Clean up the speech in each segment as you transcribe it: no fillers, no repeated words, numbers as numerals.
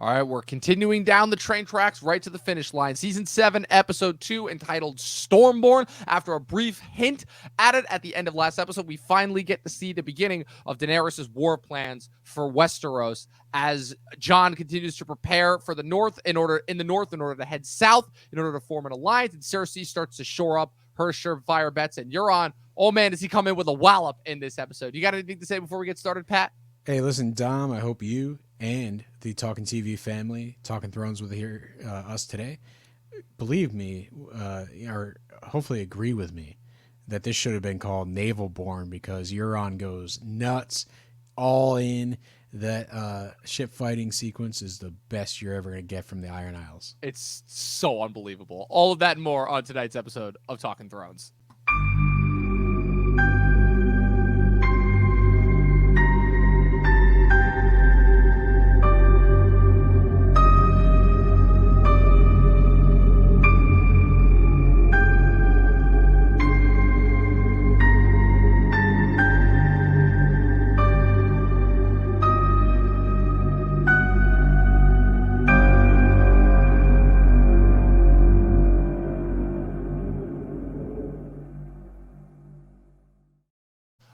All right, we're continuing down the train tracks right to the finish line. Season 7, Episode 2, entitled Stormborn. After a brief hint at it at the end of last episode, we finally get to see the beginning of Daenerys' war plans for Westeros as Jon continues to prepare for the north in order to head south in order to form an alliance, and Cersei starts to shore up her surefire bets. And Euron, oh man, does he come in with a wallop in this episode? You got anything to say before we get started, Pat? Hey, listen, Dom, I hope you and the Talkin TV family, Talking Thrones with us today, believe me, or hopefully agree with me, that this should have been called Naval-born because Euron goes nuts, all in. That ship fighting sequence is the best you're ever going to get from the Iron Isles. It's so unbelievable. All of that and more on tonight's episode of Talking Thrones.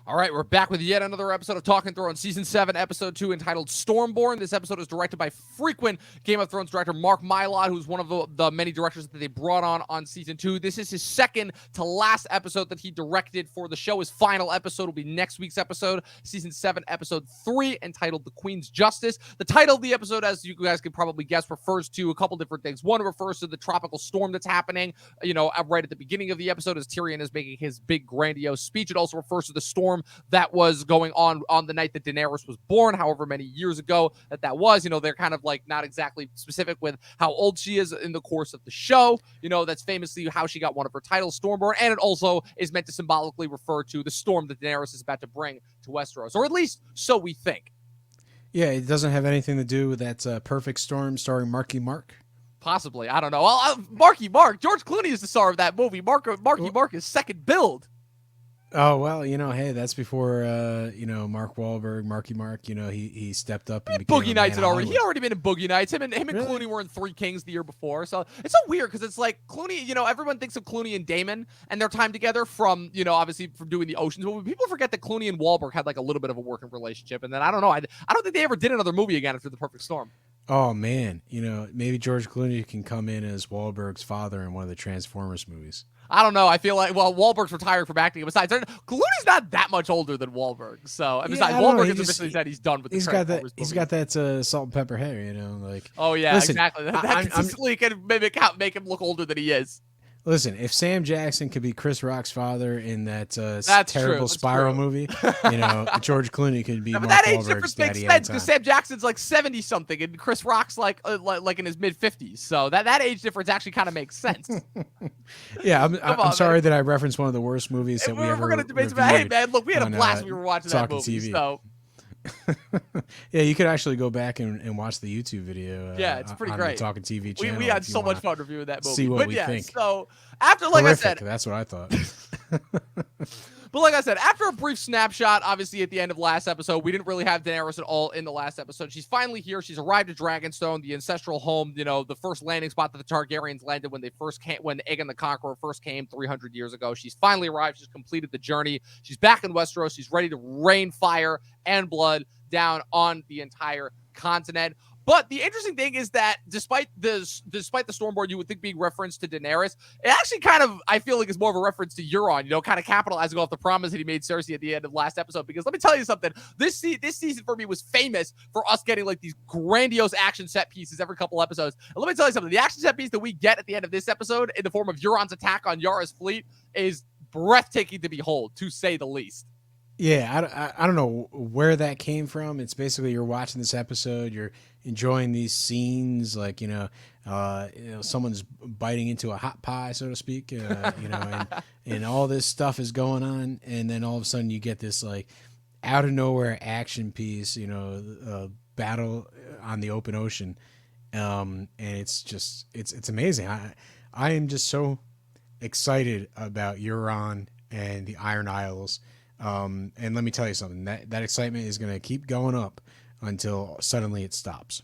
All right, we're back with yet another episode of Talking Thrones, Season 7, Episode 2, entitled Stormborn. This episode is directed by frequent Game of Thrones director Mark Mylod, who's one of the many directors that they brought on Season 2. This is his second to last episode that he directed for the show. His final episode will be next week's episode, Season 7, Episode 3, entitled The Queen's Justice. The title of the episode, as you guys could probably guess, refers to a couple different things. One, refers to the tropical storm that's happening, right at the beginning of the episode as Tyrion is making his big grandiose speech. It also refers to the storm that was going on the night that Daenerys was born, however many years ago that was. They're kind of like not exactly specific with how old she is in the course of the show. That's famously how she got one of her titles, Stormborn, and it also is meant to symbolically refer to the storm that Daenerys is about to bring to Westeros, or at least so we think. Yeah, it doesn't have anything to do with that Perfect Storm starring Marky Mark. Possibly, I don't know. Marky Mark, George Clooney is the star of that movie. Marky Mark is second build. Oh, well, hey, that's before, Mark Wahlberg, Marky Mark, he stepped up and became Boogie Nights. He'd already been in Boogie Nights. Him and really? Clooney were in Three Kings the year before. So it's so weird because it's like Clooney, everyone thinks of Clooney and Damon and their time together from, obviously from doing the Oceans. But people forget that Clooney and Wahlberg had like a little bit of a working relationship. And then I don't know. I don't think they ever did another movie again after The Perfect Storm. Oh, man. Maybe George Clooney can come in as Wahlberg's father in one of the Transformers movies. I don't know. I feel like, Wahlberg's retired from acting. Besides, Clooney's not that much older than Wahlberg. So, besides, Wahlberg has officially said he's done with the Transformers movie. He's got that salt and pepper hair, Oh, yeah, listen, exactly. That consistently can make him look older than he is. Listen, if Sam Jackson could be Chris Rock's father in that terrible Spiral movie, George Clooney could be Mark that age Wahlberg's difference makes daddy sense because Sam Jackson's like 70 something and Chris Rock's like in his mid 50s. So that age difference actually kind of makes sense. Yeah, I'm sorry that I referenced one of the worst movies that we're going to debate about. Hey man, look, we had a blast when we were watching that movie. TV. So. Yeah, you could actually go back and watch the YouTube video. Yeah, it's pretty on great. The Talkin TV channel. We had so much fun reviewing that movie. See what we think. So after, like Horrific, I said, that's what I thought. But like I said, after a brief snapshot, obviously at the end of last episode, we didn't really have Daenerys at all in the last episode. She's finally here. She's arrived at Dragonstone, the ancestral home, the first landing spot that the Targaryens landed when Aegon the Conqueror first came 300 years ago. She's finally arrived. She's completed the journey. She's back in Westeros. She's ready to rain fire and blood down on the entire continent. But the interesting thing is that despite the Stormborn you would think being referenced to Daenerys, it actually kind of, I feel like, is more of a reference to Euron, kind of capitalizing off the promise that he made Cersei at the end of last episode. Because let me tell you something, this season for me was famous for us getting like these grandiose action set pieces every couple episodes. And let me tell you something, the action set piece that we get at the end of this episode in the form of Euron's attack on Yara's fleet is breathtaking to behold, to say the least. Yeah, I don't know where that came from. It's basically you're watching this episode, you're enjoying these scenes, like someone's biting into a hot pie, so to speak, and all this stuff is going on, and then all of a sudden you get this like out of nowhere action piece, battle on the open ocean, and it's amazing. I am just so excited about Euron and the Iron Isles. And let me tell you something, that excitement is going to keep going up until suddenly it stops.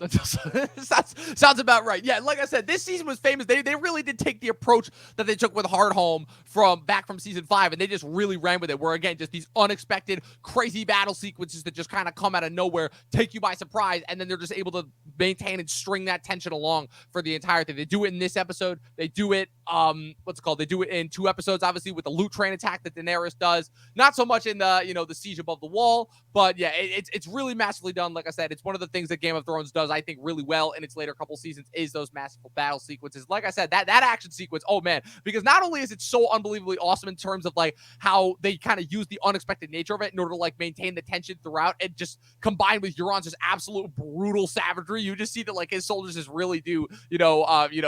Sounds about right. Yeah, like I said, this season was famous. They really did take the approach that they took with Hardhome from season 5, and they just really ran with it. Where again, just these unexpected, crazy battle sequences that just kind of come out of nowhere, take you by surprise, and then they're just able to maintain and string that tension along for the entire thing. They do it in this episode. They do it, They do it in 2 episodes, obviously, with the loot train attack that Daenerys does. Not so much in the siege above the wall, but yeah, it's really massively done. Like I said, it's one of the things that Game of Thrones does, I think, really well in its later couple seasons is those massive battle sequences. Like I said, that action sequence, oh man, because not only is it so unbelievably awesome in terms of like how they kind of use the unexpected nature of it in order to like maintain the tension throughout, and just combined with Euron's just absolute brutal savagery, you just see that like his soldiers just really do,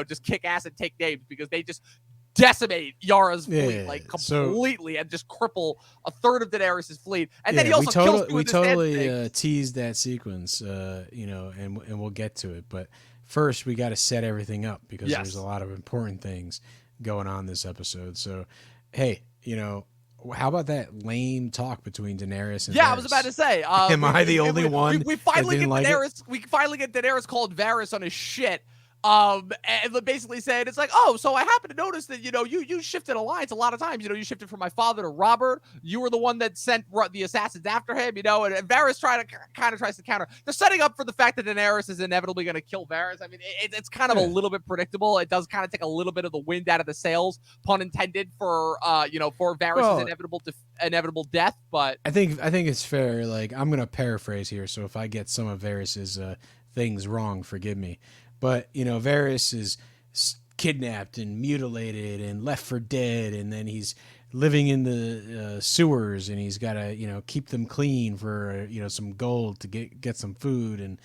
just kick ass and take names, because they just decimate Yara's fleet completely, and just cripple a third of Daenerys' fleet. And then he also kills you. We totally teased that sequence, and we'll get to it. But first, we got to set everything up, because there's a lot of important things going on this episode. So, hey, how about that lame talk between Daenerys and Varys? I was about to say. Am I the only one? We finally get Daenerys. We finally get Daenerys called Varys on his shit. And basically said, it's like, oh, so I happen to notice that, you shifted alliance a lot of times. You shifted from my father to Robert. You were the one that sent the assassins after him, and Varys tries to counter. They're setting up for the fact that Daenerys is inevitably going to kill Varys. I mean, it's kind of a little bit predictable. It does kind of take a little bit of the wind out of the sails, pun intended, for Varys' inevitable death. But I think it's fair. Like, I'm going to paraphrase here, so if I get some of Varys' things wrong, forgive me. But, Varys is kidnapped and mutilated and left for dead, and then he's living in the sewers, and he's got to, keep them clean for, some gold to get some food. And,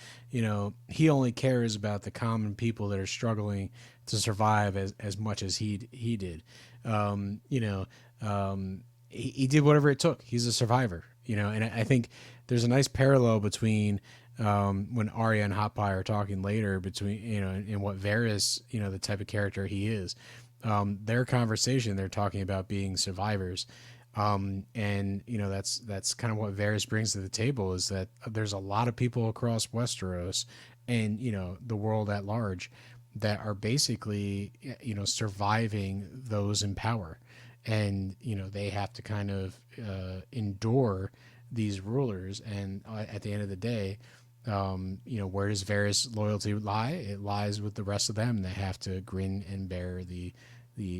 he only cares about the common people that are struggling to survive as much as he did. He did whatever it took. He's a survivor, and I think there's a nice parallel between when Arya and Hot Pie are talking later between, and what Varys, the type of character he is, their conversation, they're talking about being survivors. And that's kind of what Varys brings to the table, is that there's a lot of people across Westeros and, the world at large that are basically, surviving those in power. And, they have to kind of endure these rulers. And at the end of the day, where does Varys' loyalty lie? It lies with the rest of them. They have to grin and bear the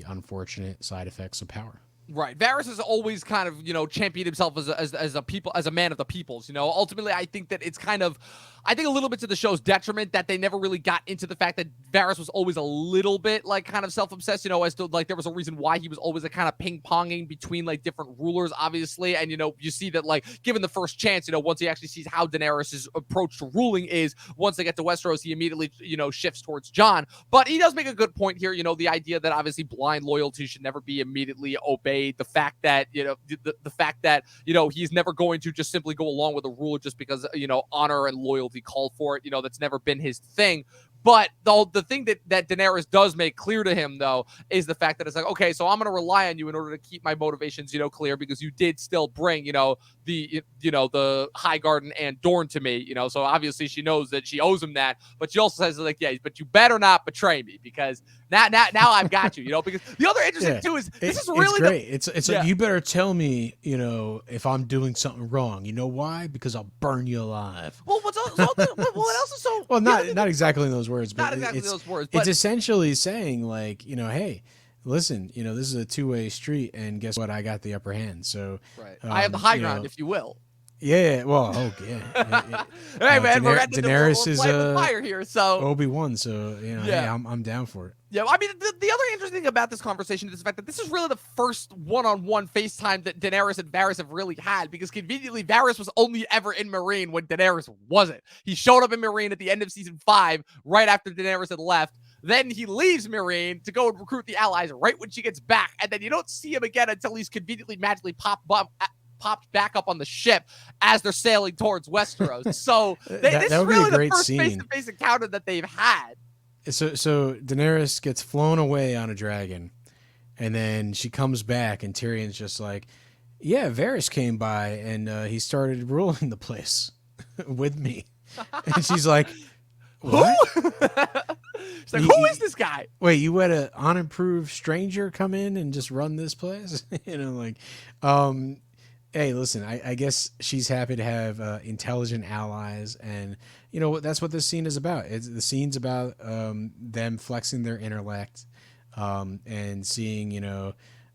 unfortunate side effects of power. Right. Varys has always kind of, championed himself as a man of the peoples. Ultimately, I think that it's kind of, I think a little bit to the show's detriment that they never really got into the fact that Varys was always a little bit like kind of self-obsessed, as to like there was a reason why he was always a kind of ping-ponging between like different rulers, obviously. And, you see that like given the first chance, once he actually sees how Daenerys' approach to ruling is, once they get to Westeros, he immediately, shifts towards Jon. But he does make a good point here, the idea that obviously blind loyalty should never be immediately obeyed. The fact that, the fact that, he's never going to just simply go along with a ruler just because, honor and loyalty call for it. That's never been his thing. But the thing that Daenerys does make clear to him, though, is the fact that it's like, okay, so I'm going to rely on you in order to keep my motivations, clear, because you did still bring, the High Garden and Dorne to me, so obviously she knows that she owes him that. But she also says, like, yeah, but you better not betray me, because now I've got you, because the other interesting too is this is really great. It's like, you better tell me, if I'm doing something wrong. You know why? Because I'll burn you alive. Well, what else is so? Well, not exactly in those words, but not exactly those words. But it's essentially saying, like, hey, listen, this is a two-way street, and guess what? I got the upper hand. So right. I have the high ground, if you will. Yeah, well, yeah. Hey, man, Daenerys is fire here, so Obi-Wan, so hey, I'm down for it. Yeah, I mean, the other interesting thing about this conversation is the fact that this is really the first one-on-one FaceTime that Daenerys and Varys have really had, because conveniently, Varys was only ever in Meereen when Daenerys wasn't. He showed up in Meereen at the end of season 5, right after Daenerys had left. Then he leaves Meereen to go and recruit the allies right when she gets back, and then you don't see him again until he's conveniently magically popped back up on the ship as they're sailing towards Westeros. So this is really the first face-to-face encounter that they've had. So Daenerys gets flown away on a dragon, and then she comes back, and Tyrion's just like, yeah, Varys came by, and he started ruling the place with me. And she's like, Who? what? She's like, who is this guy? Wait, you let an unimproved stranger come in and just run this place? Like, hey, listen, I guess she's happy to have intelligent allies, and that's what this scene is about. The scene's about them flexing their intellect, and seeing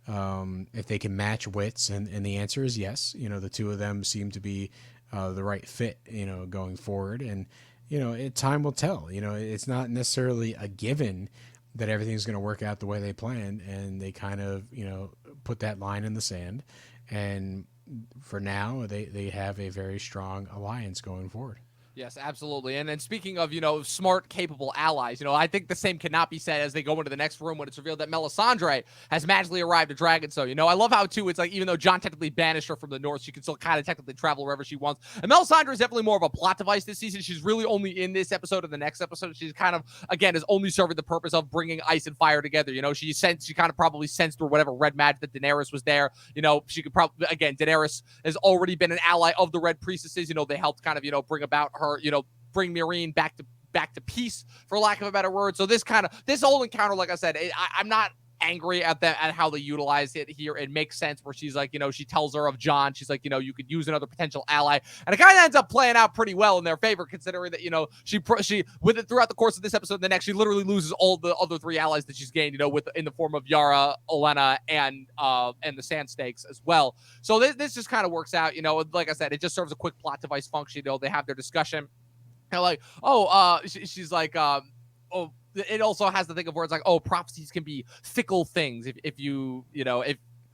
if they can match wits, and the answer is yes. The two of them seem to be the right fit, going forward, and time will tell. It's not necessarily a given that everything's going to work out the way they planned, and they kind of put that line in the sand, and for now they have a very strong alliance going forward. Yes, absolutely. And then speaking of, smart, capable allies, I think the same cannot be said as they go into the next room when it's revealed that Melisandre has magically arrived at Dragonstone. I love how, too, it's like, even though Jon technically banished her from the North, she can still kind of technically travel wherever she wants. And Melisandre is definitely more of a plot device this season. She's really only in this episode and the next episode. She's kind of, again, is only serving the purpose of bringing ice and fire together. She kind of probably sensed through whatever red magic that Daenerys was there. She could probably, again, Daenerys has already been an ally of the Red Priestesses. They helped kind of, bring about her, bring Meereen back to peace, for lack of a better word. So this whole encounter, like I said, I'm not angry at how they utilize it here. It makes sense where she's like, she tells her of Jon. She's like, you could use another potential ally, and it kind of ends up playing out pretty well in their favor, considering that she with it throughout the course of this episode and the next, she literally loses all the other three allies that she's gained, in the form of Yara, Olenna, and the Sand Snakes as well. So this just kind of works out. Like I said, it just serves a quick plot device function. They have their discussion. And like, she's like, it also has the thing of words like, prophecies can be fickle things if you don't,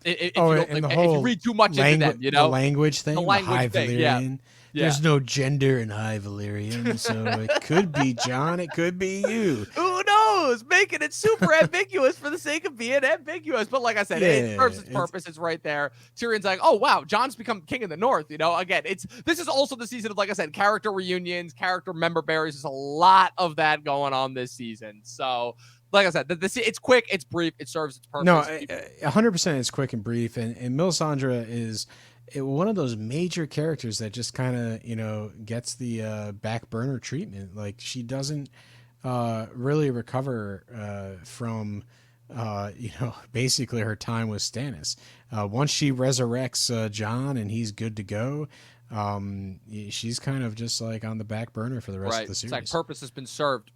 if you read too much into them, the language thing, the High Valyrian. Yeah. There's no gender in High Valyrian, so it could be Jon, it could be you. Who knows? Making it super ambiguous for the sake of being ambiguous. But like I said, it serves its purpose. It's right there. Tyrion's like, oh wow, Jon's become king of the North. Again, this is also the season of, like I said, character reunions, character member berries. There's a lot of that going on this season. So, like I said, it's quick, it's brief, it serves its purpose. No, 100% it's quick and brief, and Melisandre is one of those major characters that just kind of gets the back burner treatment. Like, she doesn't really recover from basically her time with Stannis. Once she resurrects Jon and he's good to go, she's kind of just like on the back burner for the rest of the series. It's like purpose has been served.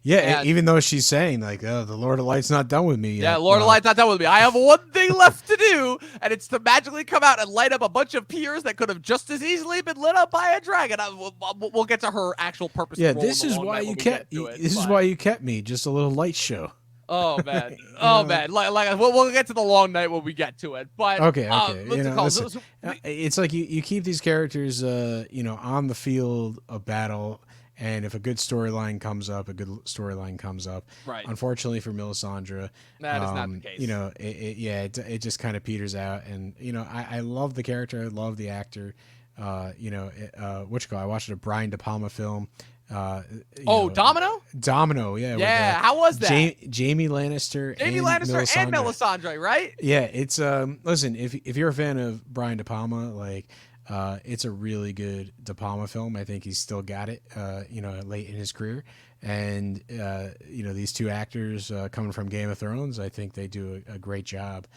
Yeah, even though she's saying like, "Oh, the Lord of Light's not done with me yet." Yeah, Lord of Light's not done with me. I have one thing left to do, and it's to magically come out and light up a bunch of piers that could have just as easily been lit up by a dragon. We'll get to her actual purpose. Yeah, this is why you kept. This is why you kept me. Just a little light show. Oh man, man. Like we'll get to the long night when we get to it. But okay. Listen, it's like you keep these characters, on the field of battle. And if a good storyline comes up, Right. Unfortunately for Melisandre, that is not the case. It just kind of peters out. And I love the character, I love the actor. I watched a Brian De Palma film. Domino? Domino, yeah. Yeah, how was that? Jaime Lannister. And Melisandre, right? Yeah, it's listen, if you're a fan of Brian De Palma, like. It's a really good De Palma film. I think he's still got it, late in his career. And, these two actors coming from Game of Thrones, I think they do a great job,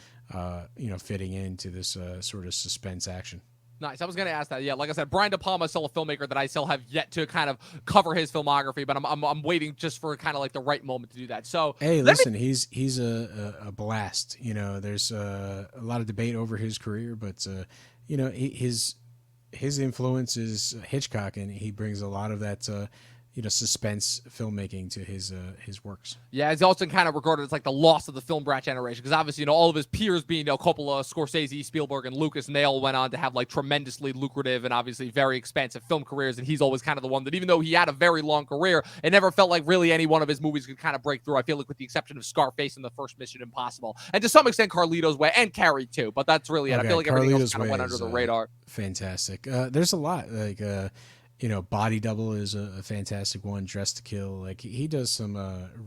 fitting into this sort of suspense action. Nice. I was going to ask that. Yeah, like I said, Brian De Palma is still a filmmaker that I still have yet to kind of cover his filmography, but I'm waiting just for kind of like the right moment to do that. So hey, listen, he's a blast. There's a lot of debate over his career, but his influence is Hitchcock, and he brings a lot of that suspense filmmaking to his works. Yeah, he's also kind of regarded as like the loss of the film brat generation, because obviously all of his peers being Coppola, Scorsese, Spielberg, and Lucas, and they all went on to have like tremendously lucrative and obviously very expansive film careers, and he's always kind of the one that, even though he had a very long career, it never felt like really any one of his movies could kind of break through. I feel like, with the exception of Scarface and the first Mission Impossible, and to some extent Carlito's Way and Carrie too, but that's really it. I feel like everything else kind of went under the radar. Fantastic. There's a lot like. Body Double is a fantastic one. Dress to Kill, like he does some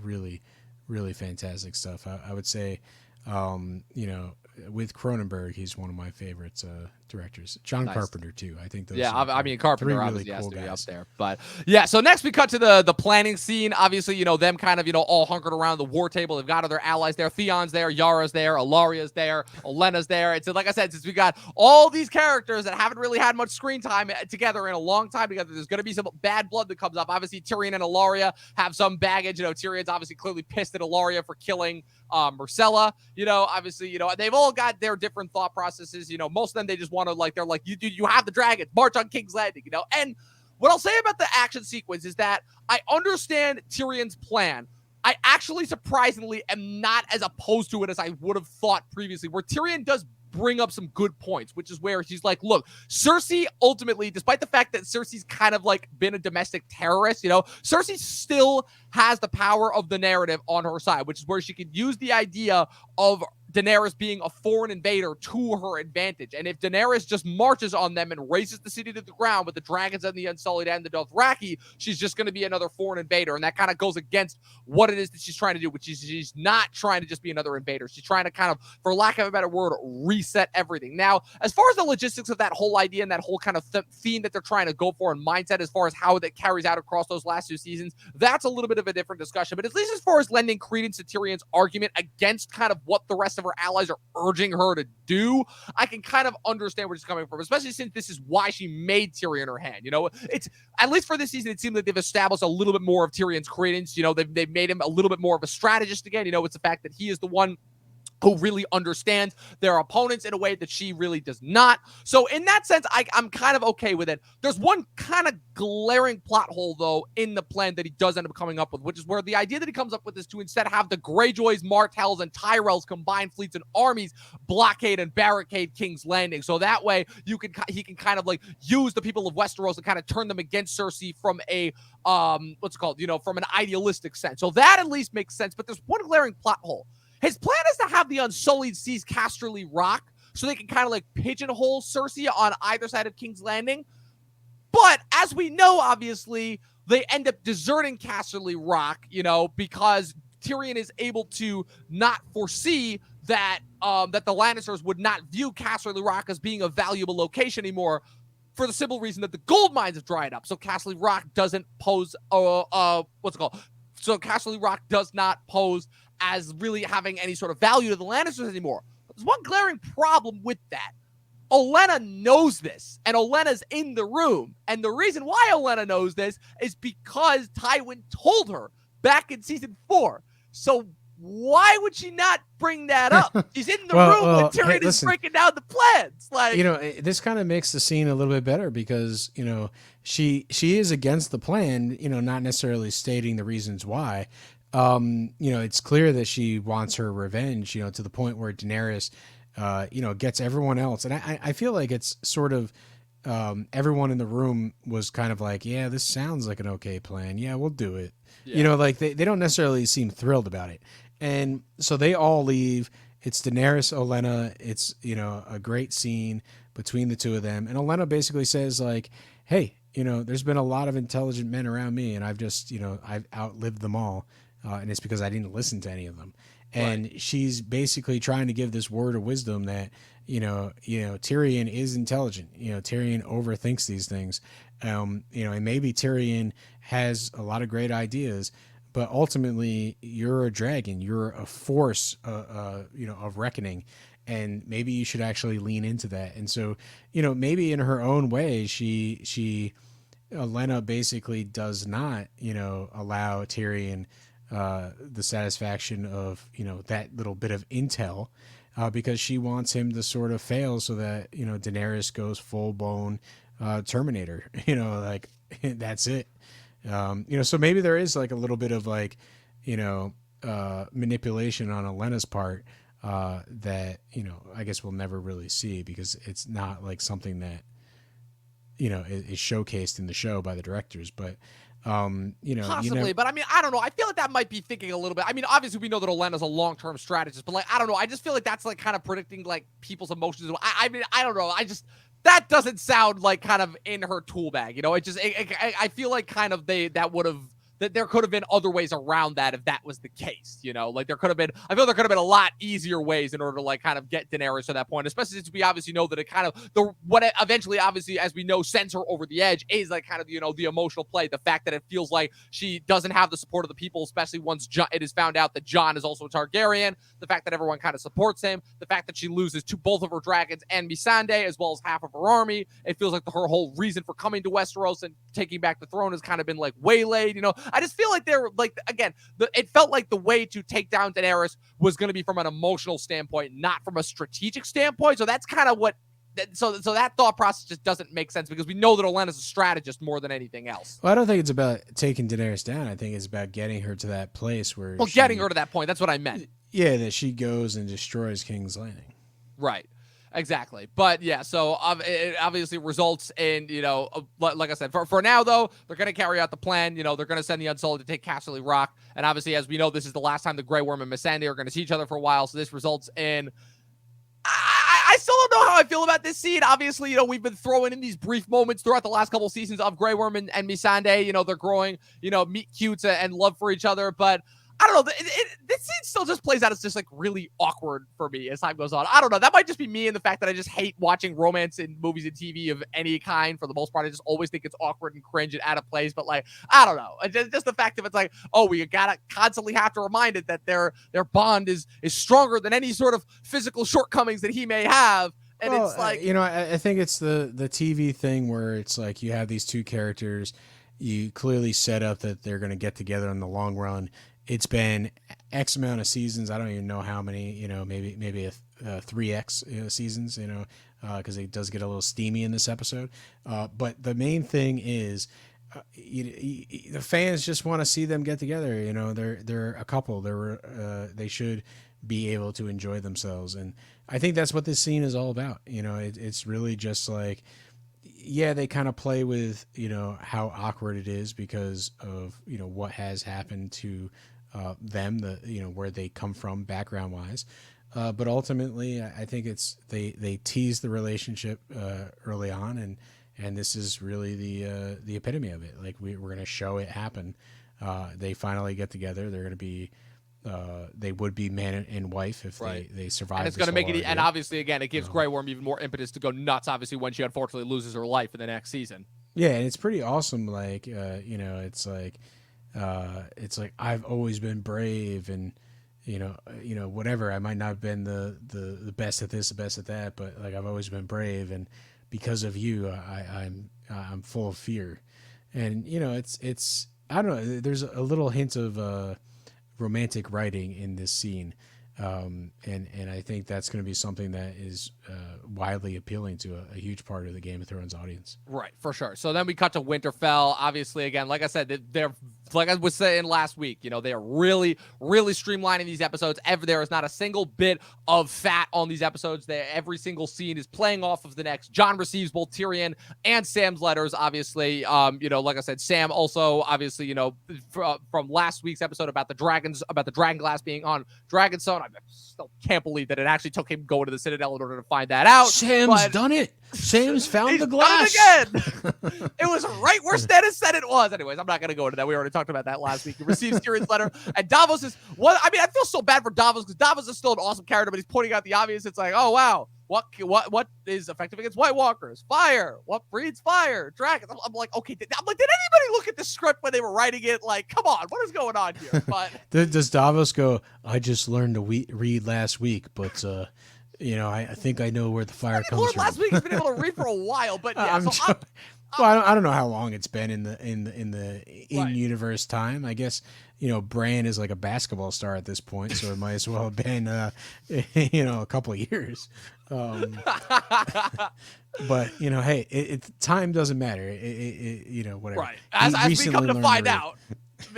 really, really fantastic stuff. I would say, with Cronenberg, he's one of my favorite directors. John Nice. Carpenter too. I think those. Yeah, are I mean Carpenter three obviously really has cool to be up guys. there. But yeah, so next we cut to the planning scene. Obviously, them kind of, all hunkered around the war table. They've got other allies there. Theon's there, Yara's there, Alaria's there, Olenna's there. And so, like I said, since we got all these characters that haven't really had much screen time together in a long time together, there's going to be some bad blood that comes up. Obviously, Tyrion and Alaria have some baggage. Tyrion's obviously clearly pissed at Alaria for killing Myrcella. Obviously, they've all got their different thought processes. Most of them, they just want to, they're like, you have the dragons, march on King's Landing, And what I'll say about the action sequence is that I understand Tyrion's plan. I actually, surprisingly, am not as opposed to it as I would have thought previously, where Tyrion does bring up some good points, which is where he's like, look, Cersei ultimately, despite the fact that Cersei's kind of been a domestic terrorist, Cersei still has the power of the narrative on her side, which is where she can use the idea of Daenerys being a foreign invader to her advantage. And if Daenerys just marches on them and razes the city to the ground with the dragons and the Unsullied and the Dothraki, she's just going to be another foreign invader. And that kind of goes against what it is that she's trying to do, which is she's not trying to just be another invader. She's trying to kind of, for lack of a better word, reset everything. Now, as far as the logistics of that whole idea and that whole kind of theme that they're trying to go for and mindset, as far as how that carries out across those last 2 seasons, that's a little bit of a different discussion. But at least as far as lending credence to Tyrion's argument against kind of what the rest of her allies are urging her to do, I can kind of understand where she's coming from, especially since this is why she made Tyrion her hand. It's, at least for this season, it seems like they've established a little bit more of Tyrion's credence. They've made him a little bit more of a strategist again. It's the fact that he is the one who really understands their opponents in a way that she really does not. So in that sense, I'm kind of okay with it. There's one kind of glaring plot hole, though, in the plan that he does end up coming up with, which is where the idea that he comes up with is to instead have the Greyjoys, Martells, and Tyrells combined fleets and armies blockade and barricade King's Landing. So that way he can kind of use the people of Westeros and kind of turn them against Cersei from a from an idealistic sense. So that at least makes sense. But there's one glaring plot hole. His plan is to have the Unsullied seize Casterly Rock so they can kind of pigeonhole Cersei on either side of King's Landing. But as we know, obviously, they end up deserting Casterly Rock, because Tyrion is able to not foresee that that the Lannisters would not view Casterly Rock as being a valuable location anymore, for the simple reason that the gold mines have dried up. So Casterly Rock doesn't pose So Casterly Rock does not pose as really having any sort of value to the Lannisters anymore. But there's one glaring problem with that. Olenna knows this, and Olenna's in the room. And the reason why Olenna knows this is because Tywin told her back in season 4. So why would she not bring that up? She's in the room when Tyrion is breaking down the plans. This kind of makes the scene a little bit better because, she is against the plan, not necessarily stating the reasons why. It's clear that she wants her revenge, to the point where Daenerys, gets everyone else. And I feel like it's sort of, everyone in the room was kind of like, yeah, this sounds like an okay plan. Yeah, we'll do it. Yeah. They don't necessarily seem thrilled about it. And so they all leave. It's Daenerys, Olenna. It's, a great scene between the two of them. And Olenna basically says hey, there's been a lot of intelligent men around me and I've just, I've outlived them all. And it's because I didn't listen to any of them. And she's basically trying to give this word of wisdom that, Tyrion is intelligent. Tyrion overthinks these things. And maybe Tyrion has a lot of great ideas, but ultimately you're a dragon. You're a force, of reckoning. And maybe you should actually lean into that. And so, maybe in her own way, Olenna basically does not, allow Tyrion the satisfaction of that little bit of intel, because she wants him to sort of fail so that Daenerys goes full blown Terminator. That's it. So maybe there is a little bit of manipulation on Olenna's part that I guess we'll never really see, because it's not something that is showcased in the show by the directors, but. Possibly, but I mean, I don't know. I feel like that might be thinking a little bit. I mean, obviously we know that Olenna's a long-term strategist, but I don't know. I just feel like that's kind of predicting people's emotions. I mean, I don't know. That doesn't sound kind of in her tool bag. I feel like kind of that would have that there could have been other ways around that if that was the case, like there could have been, I feel there could have been a lot easier ways in order to like kind of get Daenerys to that point, especially since we obviously know that it kind of, what it eventually obviously, as we know, sends her over the edge is like kind of, the emotional play, the fact that it feels like she doesn't have the support of the people, especially once it is found out that Jon is also a Targaryen, the fact that everyone kind of supports him, the fact that she loses both of her dragons and Melisandre, as well as half of her army. It feels like her whole reason for coming to Westeros and taking back the throne has kind of been like waylaid. I just feel like they're like, again, it felt like the way to take down Daenerys was going to be from an emotional standpoint, not from a strategic standpoint. So that's kind of what. So that thought process just doesn't make sense because we know that Olenna's a strategist more than anything else. Well, I don't think it's about taking Daenerys down. I think it's about getting her to that place where. Well, getting her to that point. That's what I meant. Yeah, that she goes and destroys King's Landing. Right. Exactly. But yeah, so it obviously results in, like I said, for now, though, they're going to carry out the plan. They're going to send the Unsullied to take Castle Rock. And obviously, as we know, this is the last time the Grey Worm and Melisandre are going to see each other for a while. So this results in. I still don't know how I feel about this scene. Obviously, we've been throwing in these brief moments throughout the last couple seasons of Grey Worm and Melisandre. They're growing, meet cutes and love for each other. But I don't know. This scene still just plays out as just like really awkward for me as time goes on. I don't know. That might just be me and the fact that I just hate watching romance in movies and TV of any kind for the most part. I just always think it's awkward and cringe and out of place. But like, I don't know. Just the fact of it's like, oh, we gotta constantly have to remind it that their bond is stronger than any sort of physical shortcomings that he may have. And it's like, I think it's the TV thing where it's like you have these two characters, you clearly set up that they're going to get together in the long run. It's been X amount of seasons. I don't even know how many, maybe a 3X seasons, because it does get a little steamy in this episode. But the main thing is the fans just want to see them get together. They're a couple. They should be able to enjoy themselves. And I think that's what this scene is all about. It's really just like, yeah, they kind of play with, how awkward it is because of, what has happened to them, where they come from background wise. But ultimately, I think it's they tease the relationship early on, and this is really the epitome of it. Like we're going to show it happen. They finally get together. They're going to be. They would be man and wife if they survive. And it's going to make it, and obviously, again, it gives Grey Worm even more impetus to go nuts. Obviously, when she unfortunately loses her life in the next season. Yeah, and it's pretty awesome. Like, it's like I've always been brave, and whatever. I might not have been the best at this, the best at that, but like I've always been brave, and because of you, I'm full of fear, and it's I don't know. There's a little hint of romantic writing in this scene, and I think that's going to be something that is widely appealing to a huge part of the Game of Thrones audience. Right, for sure. So then we cut to Winterfell. Obviously, again, like I said, they're like I was saying last week, they are really, really streamlining these episodes. There is not a single bit of fat on these episodes. Every single scene is playing off of the next. Jon receives both Tyrion and Sam's letters, obviously. Like I said, Sam also, obviously, from last week's episode about the dragons, about the dragon glass being on Dragonstone. I still can't believe that it actually took him going to the Citadel in order to find that out. Sam's done it. Sam's found the glass. Done it again. It was right where Stannis said it was. Anyways, I'm not going to go into that. We already talked about that last week. He receives Tyrion's letter, and Davos is what? I mean, I feel so bad for Davos because Davos is still an awesome character, but he's pointing out the obvious. It's like, oh wow, what is effective against White Walkers? Fire. What breeds fire? Dragons. I'm like, okay. Did anybody look at the script when they were writing it? Like, come on, what is going on here? But does Davos go? I just learned to read last week, but. I think I know where the fire comes from. Last week he's been able to read for a while, but yeah. I don't know how long it's been in the universe time. I guess Bran is like a basketball star at this point, so it might as well have been a couple of years. But hey, time doesn't matter. Whatever. Right. As we come to find out.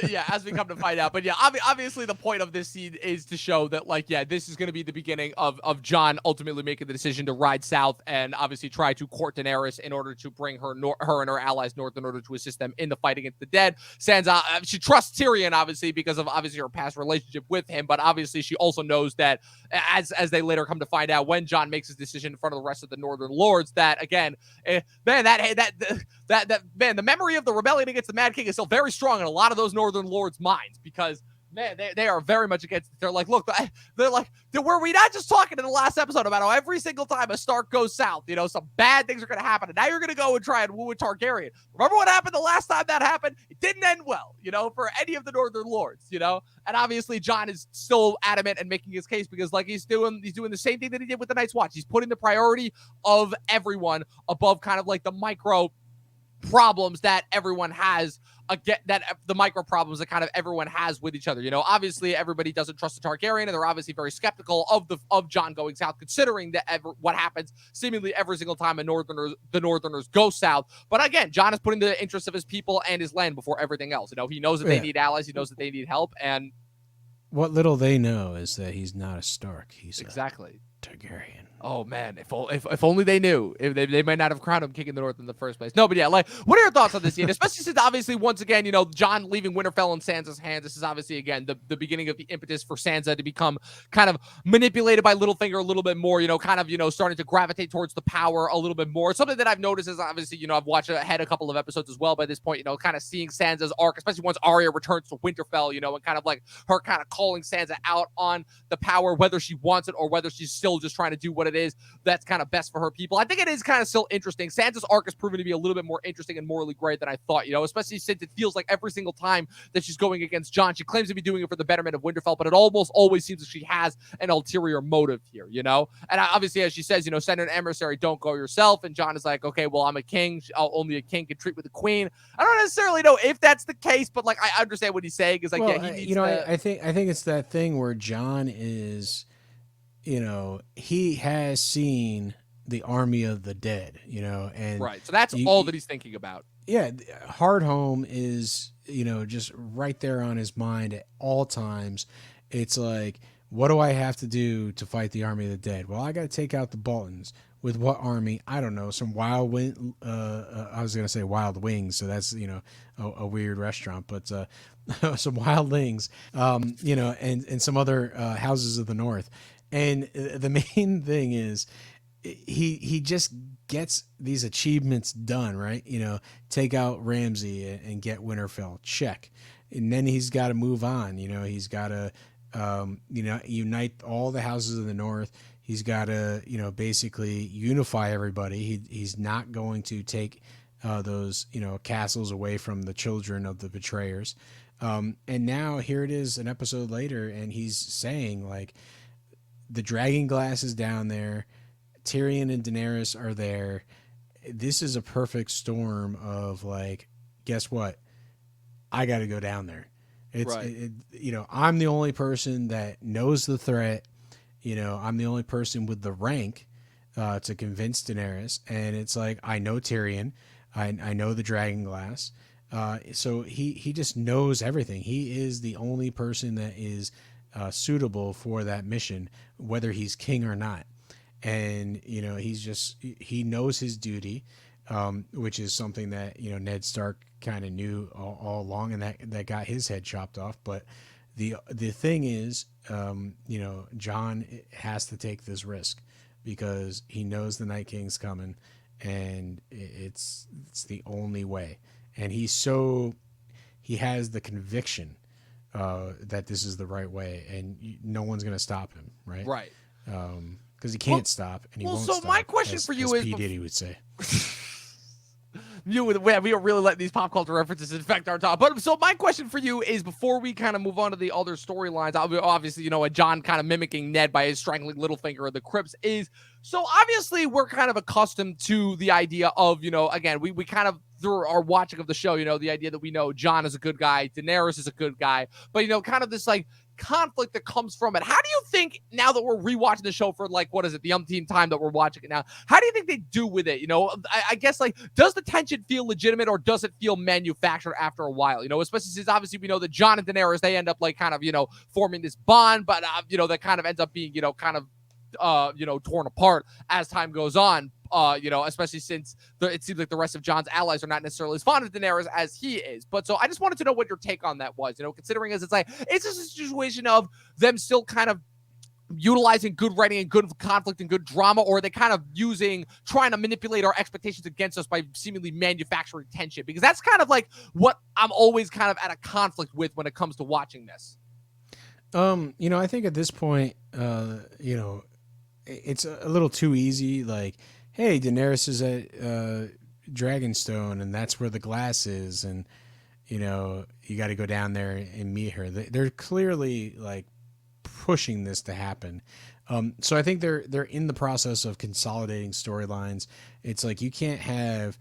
Yeah, as we come to find out. But yeah, obviously the point of this scene is to show that, like, yeah, this is going to be the beginning of Jon ultimately making the decision to ride south and obviously try to court Daenerys in order to bring her and her allies north in order to assist them in the fight against the dead. Sansa, she trusts Tyrion, obviously, because of obviously her past relationship with him, but obviously she also knows that, as they later come to find out, when Jon makes his decision in front of the rest of the Northern Lords, that, again, that man, the memory of the rebellion against the Mad King is still very strong in a lot of those Northern Lords' minds, because man, they are very much against it. They're like, look, they're like, were we not just talking in the last episode about how every single time a Stark goes south, some bad things are going to happen, and now you're going to go and try and woo a Targaryen. Remember what happened the last time that happened? It didn't end well, for any of the Northern Lords, and obviously Jon is still adamant and making his case, because like he's doing the same thing that he did with the Night's Watch. He's putting the priority of everyone above kind of like the micro problems that everyone has, the micro problems that kind of everyone has with each other. Obviously everybody doesn't trust the Targaryen, and they're obviously very skeptical of Jon going south, considering that what happens seemingly every single time the Northerners go south. But again, Jon is putting the interests of his people and his land before everything else. He knows that they need allies, he knows that they need help, and what little they know is that he's not a Stark. He's exactly a Targaryen. Oh man, if only they knew, if they might not have crowned him King of the North in the first place. No, but yeah, like, what are your thoughts on this scene? Especially since obviously once again, Jon leaving Winterfell in Sansa's hands. This is obviously again the beginning of the impetus for Sansa to become kind of manipulated by Littlefinger a little bit more. Kind of starting to gravitate towards the power a little bit more. Something that I've noticed is obviously I've watched ahead a couple of episodes as well by this point. Kind of seeing Sansa's arc, especially once Arya returns to Winterfell. And kind of like her kind of calling Sansa out on the power, whether she wants it or whether she's still just trying to do what it is that's kind of best for her people. I think it is kind of still interesting. Sansa's arc has proven to be a little bit more interesting and morally gray than I thought, especially since it feels like every single time that she's going against Jon, she claims to be doing it for the betterment of Winterfell, but it almost always seems like she has an ulterior motive here, And obviously, as she says, send an emissary, don't go yourself. And Jon is like, okay, well, I'm a king. Only a king can treat with a queen. I don't necessarily know if that's the case, but like, I understand what he's saying. Is like, well, yeah, he needs I think it's that thing where Jon is, he has seen the army of the dead, and right. So that's all that he's thinking about. Yeah. Hardhome is, just right there on his mind at all times. It's like, what do I have to do to fight the army of the dead? Well, I got to take out the Boltons. With what army? I don't know. Some wild wind. I was going to say Wild Wings. So that's, a weird restaurant, but, some wildlings, and some other, houses of the North. And the main thing is, he just gets these achievements done, right? Take out Ramsay and get Winterfell, check. And then he's got to move on. He's got to, unite all the houses of the North. He's got to, basically unify everybody. He's not going to take those, castles away from the children of the betrayers. And now here it is an episode later, and he's saying like, the dragon glass is down there. Tyrion and Daenerys are there. This is a perfect storm of like, guess what? I got to go down there. It's, right. I'm the only person that knows the threat. I'm the only person with the rank to convince Daenerys. And it's like, I know Tyrion. I know the dragon glass. So he just knows everything. He is the only person that is suitable for that mission, whether he's king or not. And, he knows his duty, which is something that, Ned Stark kind of knew all along, and that got his head chopped off. But the thing is, Jon has to take this risk because he knows the Night King's coming, and it's the only way. And he has the conviction that this is the right way, and no one's going to stop him, right? Right. Because he can't stop, and he won't stop. So my question for you is, P. Diddy would say. We don't really let these pop culture references infect our talk. But so my question for you is, before we kind of move on to the other storylines, obviously, a Jon kind of mimicking Ned by his strangling Littlefinger of the crypts is, so obviously we're kind of accustomed to the idea of, again, we kind of, through our watching of the show, the idea that we know Jon is a good guy, Daenerys is a good guy, but, kind of this like conflict that comes from it. How do you think, now that we're rewatching the show for like, what is it, the umpteenth time that we're watching it now, how do you think they do with it? I guess, like, does the tension feel legitimate, or does it feel manufactured after a while? Especially since obviously we know that Jon and Daenerys, they end up like kind of, forming this bond, but that kind of ends up being, kind of torn apart as time goes on. Especially since it seems like the rest of Jon's allies are not necessarily as fond of Daenerys as he is. But so I just wanted to know what your take on that was, considering as it's like, it's just a situation of them still kind of utilizing good writing and good conflict and good drama, or are they kind of trying to manipulate our expectations against us by seemingly manufacturing tension? Because that's kind of like what I'm always kind of at a conflict with when it comes to watching this. I think at this point, it's a little too easy. Like, hey, Daenerys is at Dragonstone, and that's where the glass is, and you got to go down there and meet her. They're clearly like pushing this to happen. So I think they're in the process of consolidating storylines. It's like you can't have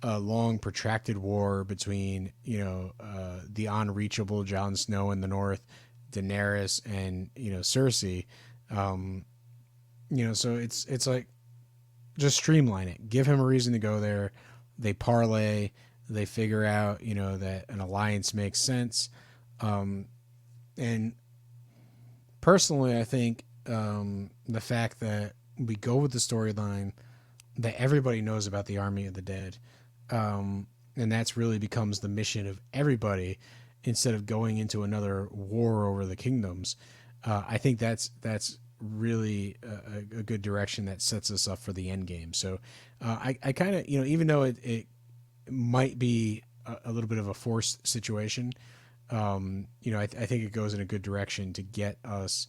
a long protracted war between the unreachable Jon Snow in the north, Daenerys, and Cersei. So it's like just streamline it. Give him a reason to go there. They parlay. They figure out that an alliance makes sense. And personally, I think the fact that we go with the storyline that everybody knows about the Army of the Dead, and that's really becomes the mission of everybody instead of going into another war over the kingdoms. I think that's really a good direction that sets us up for the end game. So I kind of, even though it might be a little bit of a forced situation, I think it goes in a good direction to get us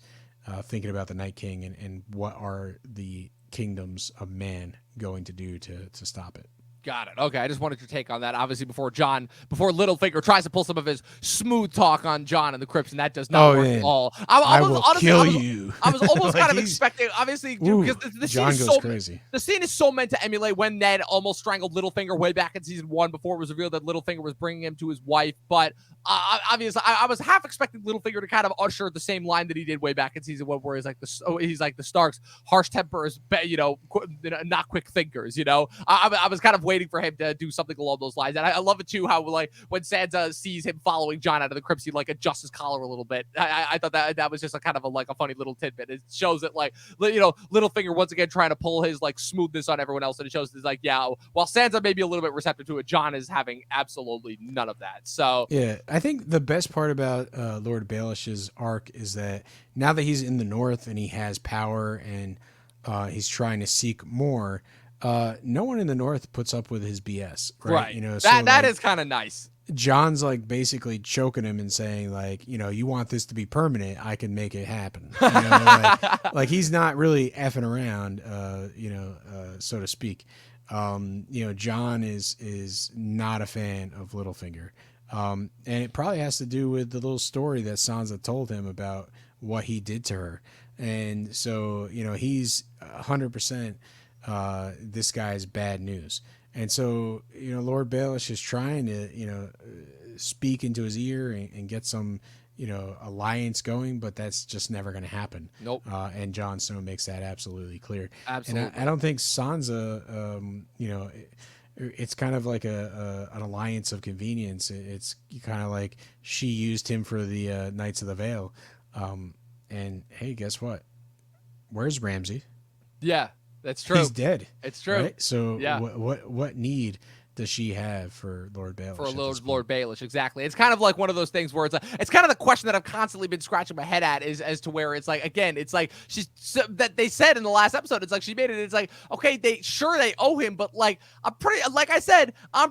thinking about the Night King and what are the kingdoms of man going to do to stop it. Got it. Okay, I just wanted your take on that. Obviously, before Littlefinger tries to pull some of his smooth talk on Jon and the Crypts, and that does not work at all. I will kill you. I was almost kind of expecting, obviously, because the scene is so crazy. The scene is so meant to emulate when Ned almost strangled Littlefinger way back in season 1 before it was revealed that Littlefinger was bringing him to his wife. But obviously, I was half expecting Littlefinger to kind of usher the same line that he did way back in season 1, where he's like the Starks, harsh tempers, not quick thinkers. I was kind of waiting for him to do something along those lines, and I love it too how like when Sansa sees him following Jon out of the crypts, he like adjusts his collar a little bit. I thought that was just a kind of a funny little tidbit. It shows that like Littlefinger once again trying to pull his like smoothness on everyone else, and it shows it's like while Sansa may be a little bit receptive to it, Jon is having absolutely none of that. So yeah, I think the best part about Lord Baelish's arc is that now that he's in the north and he has power and he's trying to seek more. No one in the north puts up with his BS, right? That is kind of nice. John's like basically choking him and saying like, you want this to be permanent, I can make it happen. Like he's not really effing around, so to speak. John is not a fan of Littlefinger. And it probably has to do with the little story that Sansa told him about what he did to her. And so, he's 100%, this guy's bad news. And so, Lord Baelish is trying to, speak into his ear and get some, alliance going, but that's just never going to happen. Nope. And Jon Snow makes that absolutely clear. Absolutely. And I don't think Sansa, it's kind of like an alliance of convenience. It's kind of like she used him for the Knights of the Vale. And hey, guess what? Where's Ramsay? Yeah. That's true. He's dead. It's true. Right? So yeah. What need does she have for Lord Baelish? For Lord Baelish, exactly. It's kind of like one of those things where it's kind of the question that I've constantly been scratching my head at is as to where it's like, again, it's like that they said in the last episode, it's like she made it. It's like, okay, they owe him, but like I'm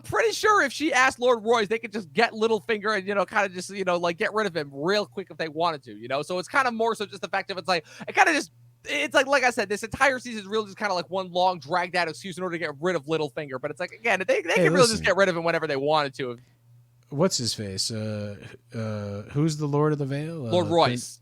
pretty sure if she asked Lord Royce, they could just get Littlefinger and kind of just like get rid of him real quick if they wanted to. So it's kind of more so just the fact of it's like it kind of just. It's like I said, this entire season is really just kind of like one long dragged out excuse in order to get rid of Littlefinger. But it's like, again, they can really just get rid of him whenever they wanted to. What's his face? Who's the Lord of the Vale? Lord Royce.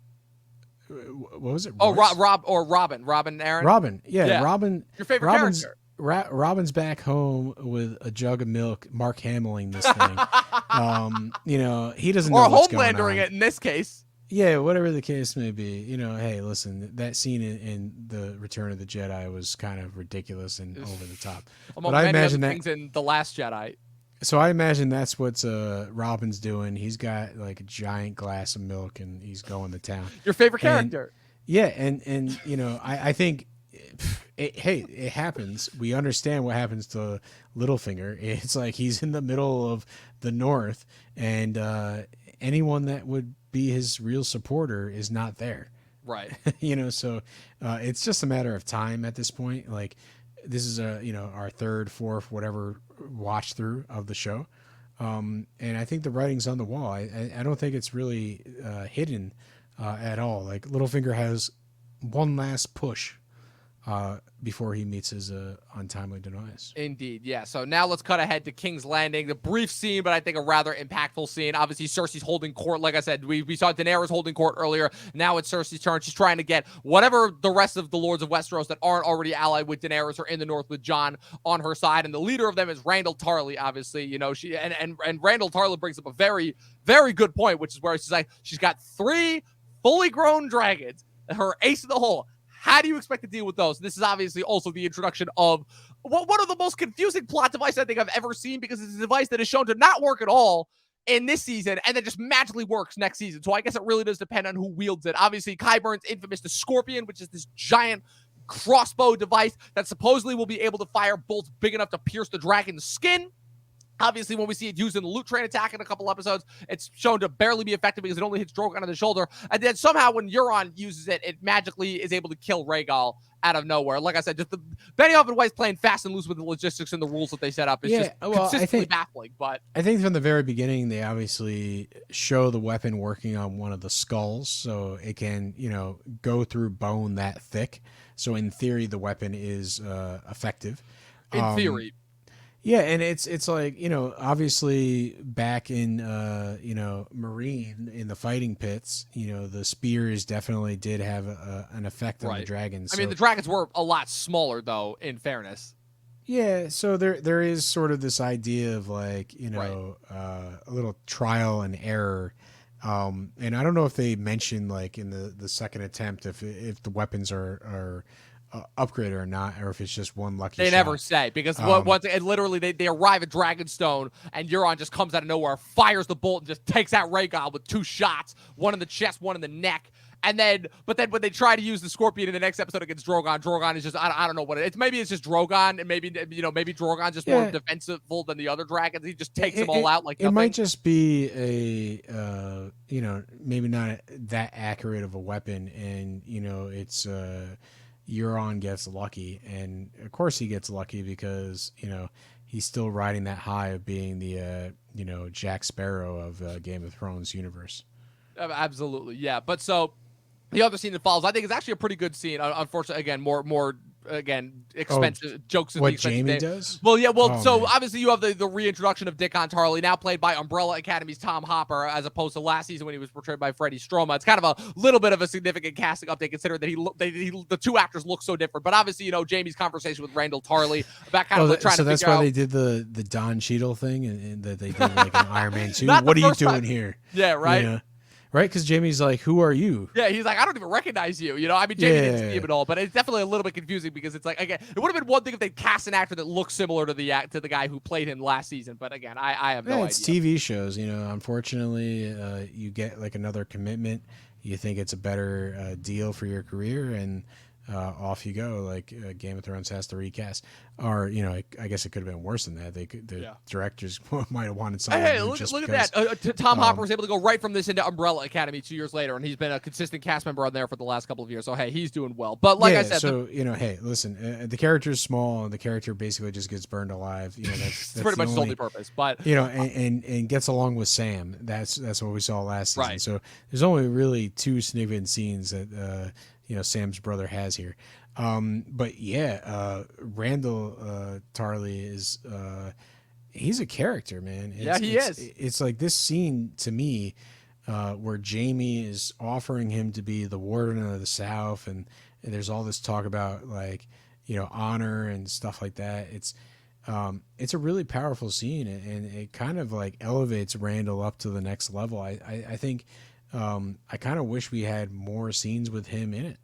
What was it? Oh, Robin Aaron. Robin. Yeah. Robin. Your favorite character. Robin's back home with a jug of milk, Mark Hamilling this thing. He doesn't know what's going on. Or Homelandering it in this case. Yeah, whatever the case may be, hey, listen, that scene in the Return of the Jedi was kind of ridiculous and over the top. But I imagine that things in The Last Jedi. So I imagine that's what Robin's doing. He's got like a giant glass of milk and he's going to town. Your favorite character? And I think, it happens. We understand what happens to Littlefinger. It's like he's in the middle of the North, and anyone that would be his real supporter is not there. Right. So it's just a matter of time at this point. Like this is our third, fourth, whatever watch through of the show. And I think the writing's on the wall. I don't think it's really hidden at all. Like Littlefinger has one last push before he meets his untimely demise. Indeed, yeah. So now let's cut ahead to King's Landing. The brief scene, but I think a rather impactful scene. Obviously, Cersei's holding court. Like I said, we saw Daenerys holding court earlier. Now it's Cersei's turn. She's trying to get whatever the rest of the Lords of Westeros that aren't already allied with Daenerys or in the North with Jon on her side. And the leader of them is Randall Tarly, obviously. She and Randall Tarly brings up a very, very good point, which is where she's like, she's got 3 fully grown dragons, her ace in the hole. How do you expect to deal with those? This is obviously also the introduction of one of the most confusing plot devices I think I've ever seen, because it's a device that is shown to not work at all in this season and then just magically works next season. So I guess it really does depend on who wields it. Obviously, Qyburn's infamous the Scorpion, which is this giant crossbow device that supposedly will be able to fire bolts big enough to pierce the dragon's skin. Obviously, when we see it used in the loot train attack in a couple episodes, it's shown to barely be effective because it only hits Drogon on the shoulder. And then somehow when Euron uses it, it magically is able to kill Rhaegal out of nowhere. Like I said, just the Benioff and Weiss playing fast and loose with the logistics and the rules that they set up is just consistently baffling. But I think from the very beginning, they obviously show the weapon working on one of the skulls, so it can, go through bone that thick. So in theory, the weapon is effective. In theory. Yeah, and it's like, obviously back in, Marine, in the fighting pits, the spears definitely did have an effect on the dragons. I mean, the dragons were a lot smaller, though, in fairness. Yeah, so there is sort of this idea of like, a little trial and error. And I don't know if they mentioned like in the second attempt if the weapons are upgraded or not, or if it's just one lucky shot. They never say, because once literally they arrive at Dragonstone and Euron just comes out of nowhere, fires the bolt, and just takes out Rhaegal with 2 shots, one in the chest, one in the neck. But then when they try to use the Scorpion in the next episode against Drogon is just, I don't know what it is. Maybe it's just Drogon, and maybe Drogon's just more defensive than the other dragons. He just takes them all out like nothing. It might just be a, maybe not that accurate of a weapon, and, it's, Euron gets lucky, and of course he gets lucky because he's still riding that high of being the Jack Sparrow of Game of Thrones universe. Absolutely, yeah. But so the other scene that follows, I think, is actually a pretty good scene. Unfortunately, again, more expensive jokes. What Jaime does? Well, yeah. Well, obviously you have the reintroduction of Dickon Tarly, now played by Umbrella Academy's Tom Hopper, as opposed to last season when he was portrayed by Freddie Stroma. It's kind of a little bit of a significant casting update, considering that the 2 actors look so different. But obviously, Jaime's conversation with Randall Tarly about kind of trying to figure out. So that's why they did the Don Cheadle thing, and that they did like an Iron Man 2. What are you doing here? Yeah, right. Right, because Jaime's like, "Who are you?" Yeah, he's like, "I don't even recognize you." I mean, Jaime didn't see him at all, but it's definitely a little bit confusing because it's like, again, it would have been one thing if they cast an actor that looks similar to the guy who played him last season. But again, I have no idea. It's TV shows, Unfortunately, you get like another commitment. You think it's a better deal for your career, and off you go. Like Game of Thrones has to recast, or I guess it could have been worse than that. The directors might have wanted something. Hey, look at that! Tom Hopper was able to go right from this into Umbrella Academy 2 years later, and he's been a consistent cast member on there for the last couple of years. So hey, he's doing well. But like I said, hey, listen, the character's small, and the character basically just gets burned alive. That's pretty much his only purpose. But and gets along with Sam. That's what we saw last season. Right. So there's only really 2 significant scenes that. Sam's brother has here. But yeah, Randall Tarly is he's a character, man. He is. It's like this scene to me where Jaime is offering him to be the warden of the South, and there's all this talk about like honor and stuff like that. It's a really powerful scene, and it kind of like elevates Randall up to the next level. I think I kind of wish we had more scenes with him in it.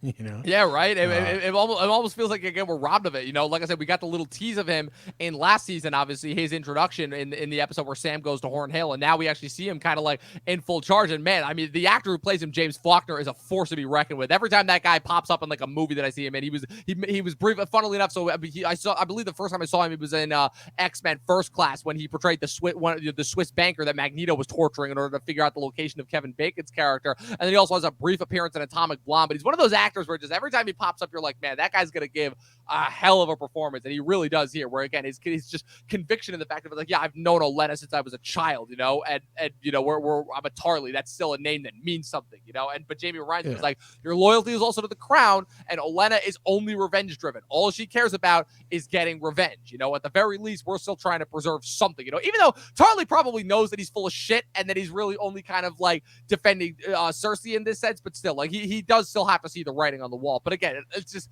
you know? Yeah, right. It almost feels like, again, we're robbed of it. Like I said, we got the little tease of him in last season, obviously, his introduction in the episode where Sam goes to Horn Hill, and now we actually see him kind of like in full charge. And man, I mean, the actor who plays him, James Faulkner, is a force to be reckoned with. Every time that guy pops up in like a movie that I see him in, he was brief, funnily enough. So I believe the first time I saw him, he was in X-Men First Class when he portrayed the Swiss banker that Magneto was torturing in order to figure out the location of Kevin Bacon's character. And then he also has a brief appearance in Atomic Blonde, but he's one of those actors where just every time he pops up, you're like, man, that guy's going to give a hell of a performance. And he really does here, where again, he's just conviction in the fact of like, yeah, I've known Olenna since I was a child, and I'm a Tarly. That's still a name that means something, but Jaime reminds me, it's like, your loyalty is also to the crown, and Olenna is only revenge driven. All she cares about is getting revenge. At the very least, we're still trying to preserve something, even though Tarly probably knows that he's full of shit and that he's really only kind of like defending Cersei in this sense, but still, like, he does still have to see the writing on the wall. But again, it's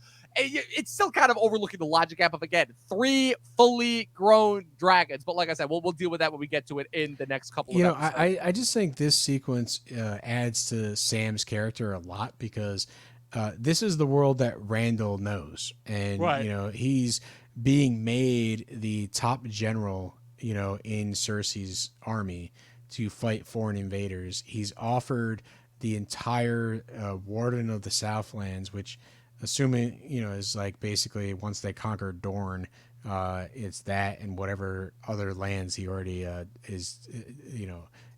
still kind of overlooking the logic gap of, again, 3 fully grown dragons. But like I said, we'll deal with that when we get to it in the next couple of episodes. I just think this sequence adds to Sam's character a lot, because this is the world that Randall knows. And, right. He's being made the top general, in Cersei's army to fight foreign invaders. He's offered the entire Warden of the Southlands, which, assuming, is like basically once they conquer Dorne, it's that and whatever other lands he already is,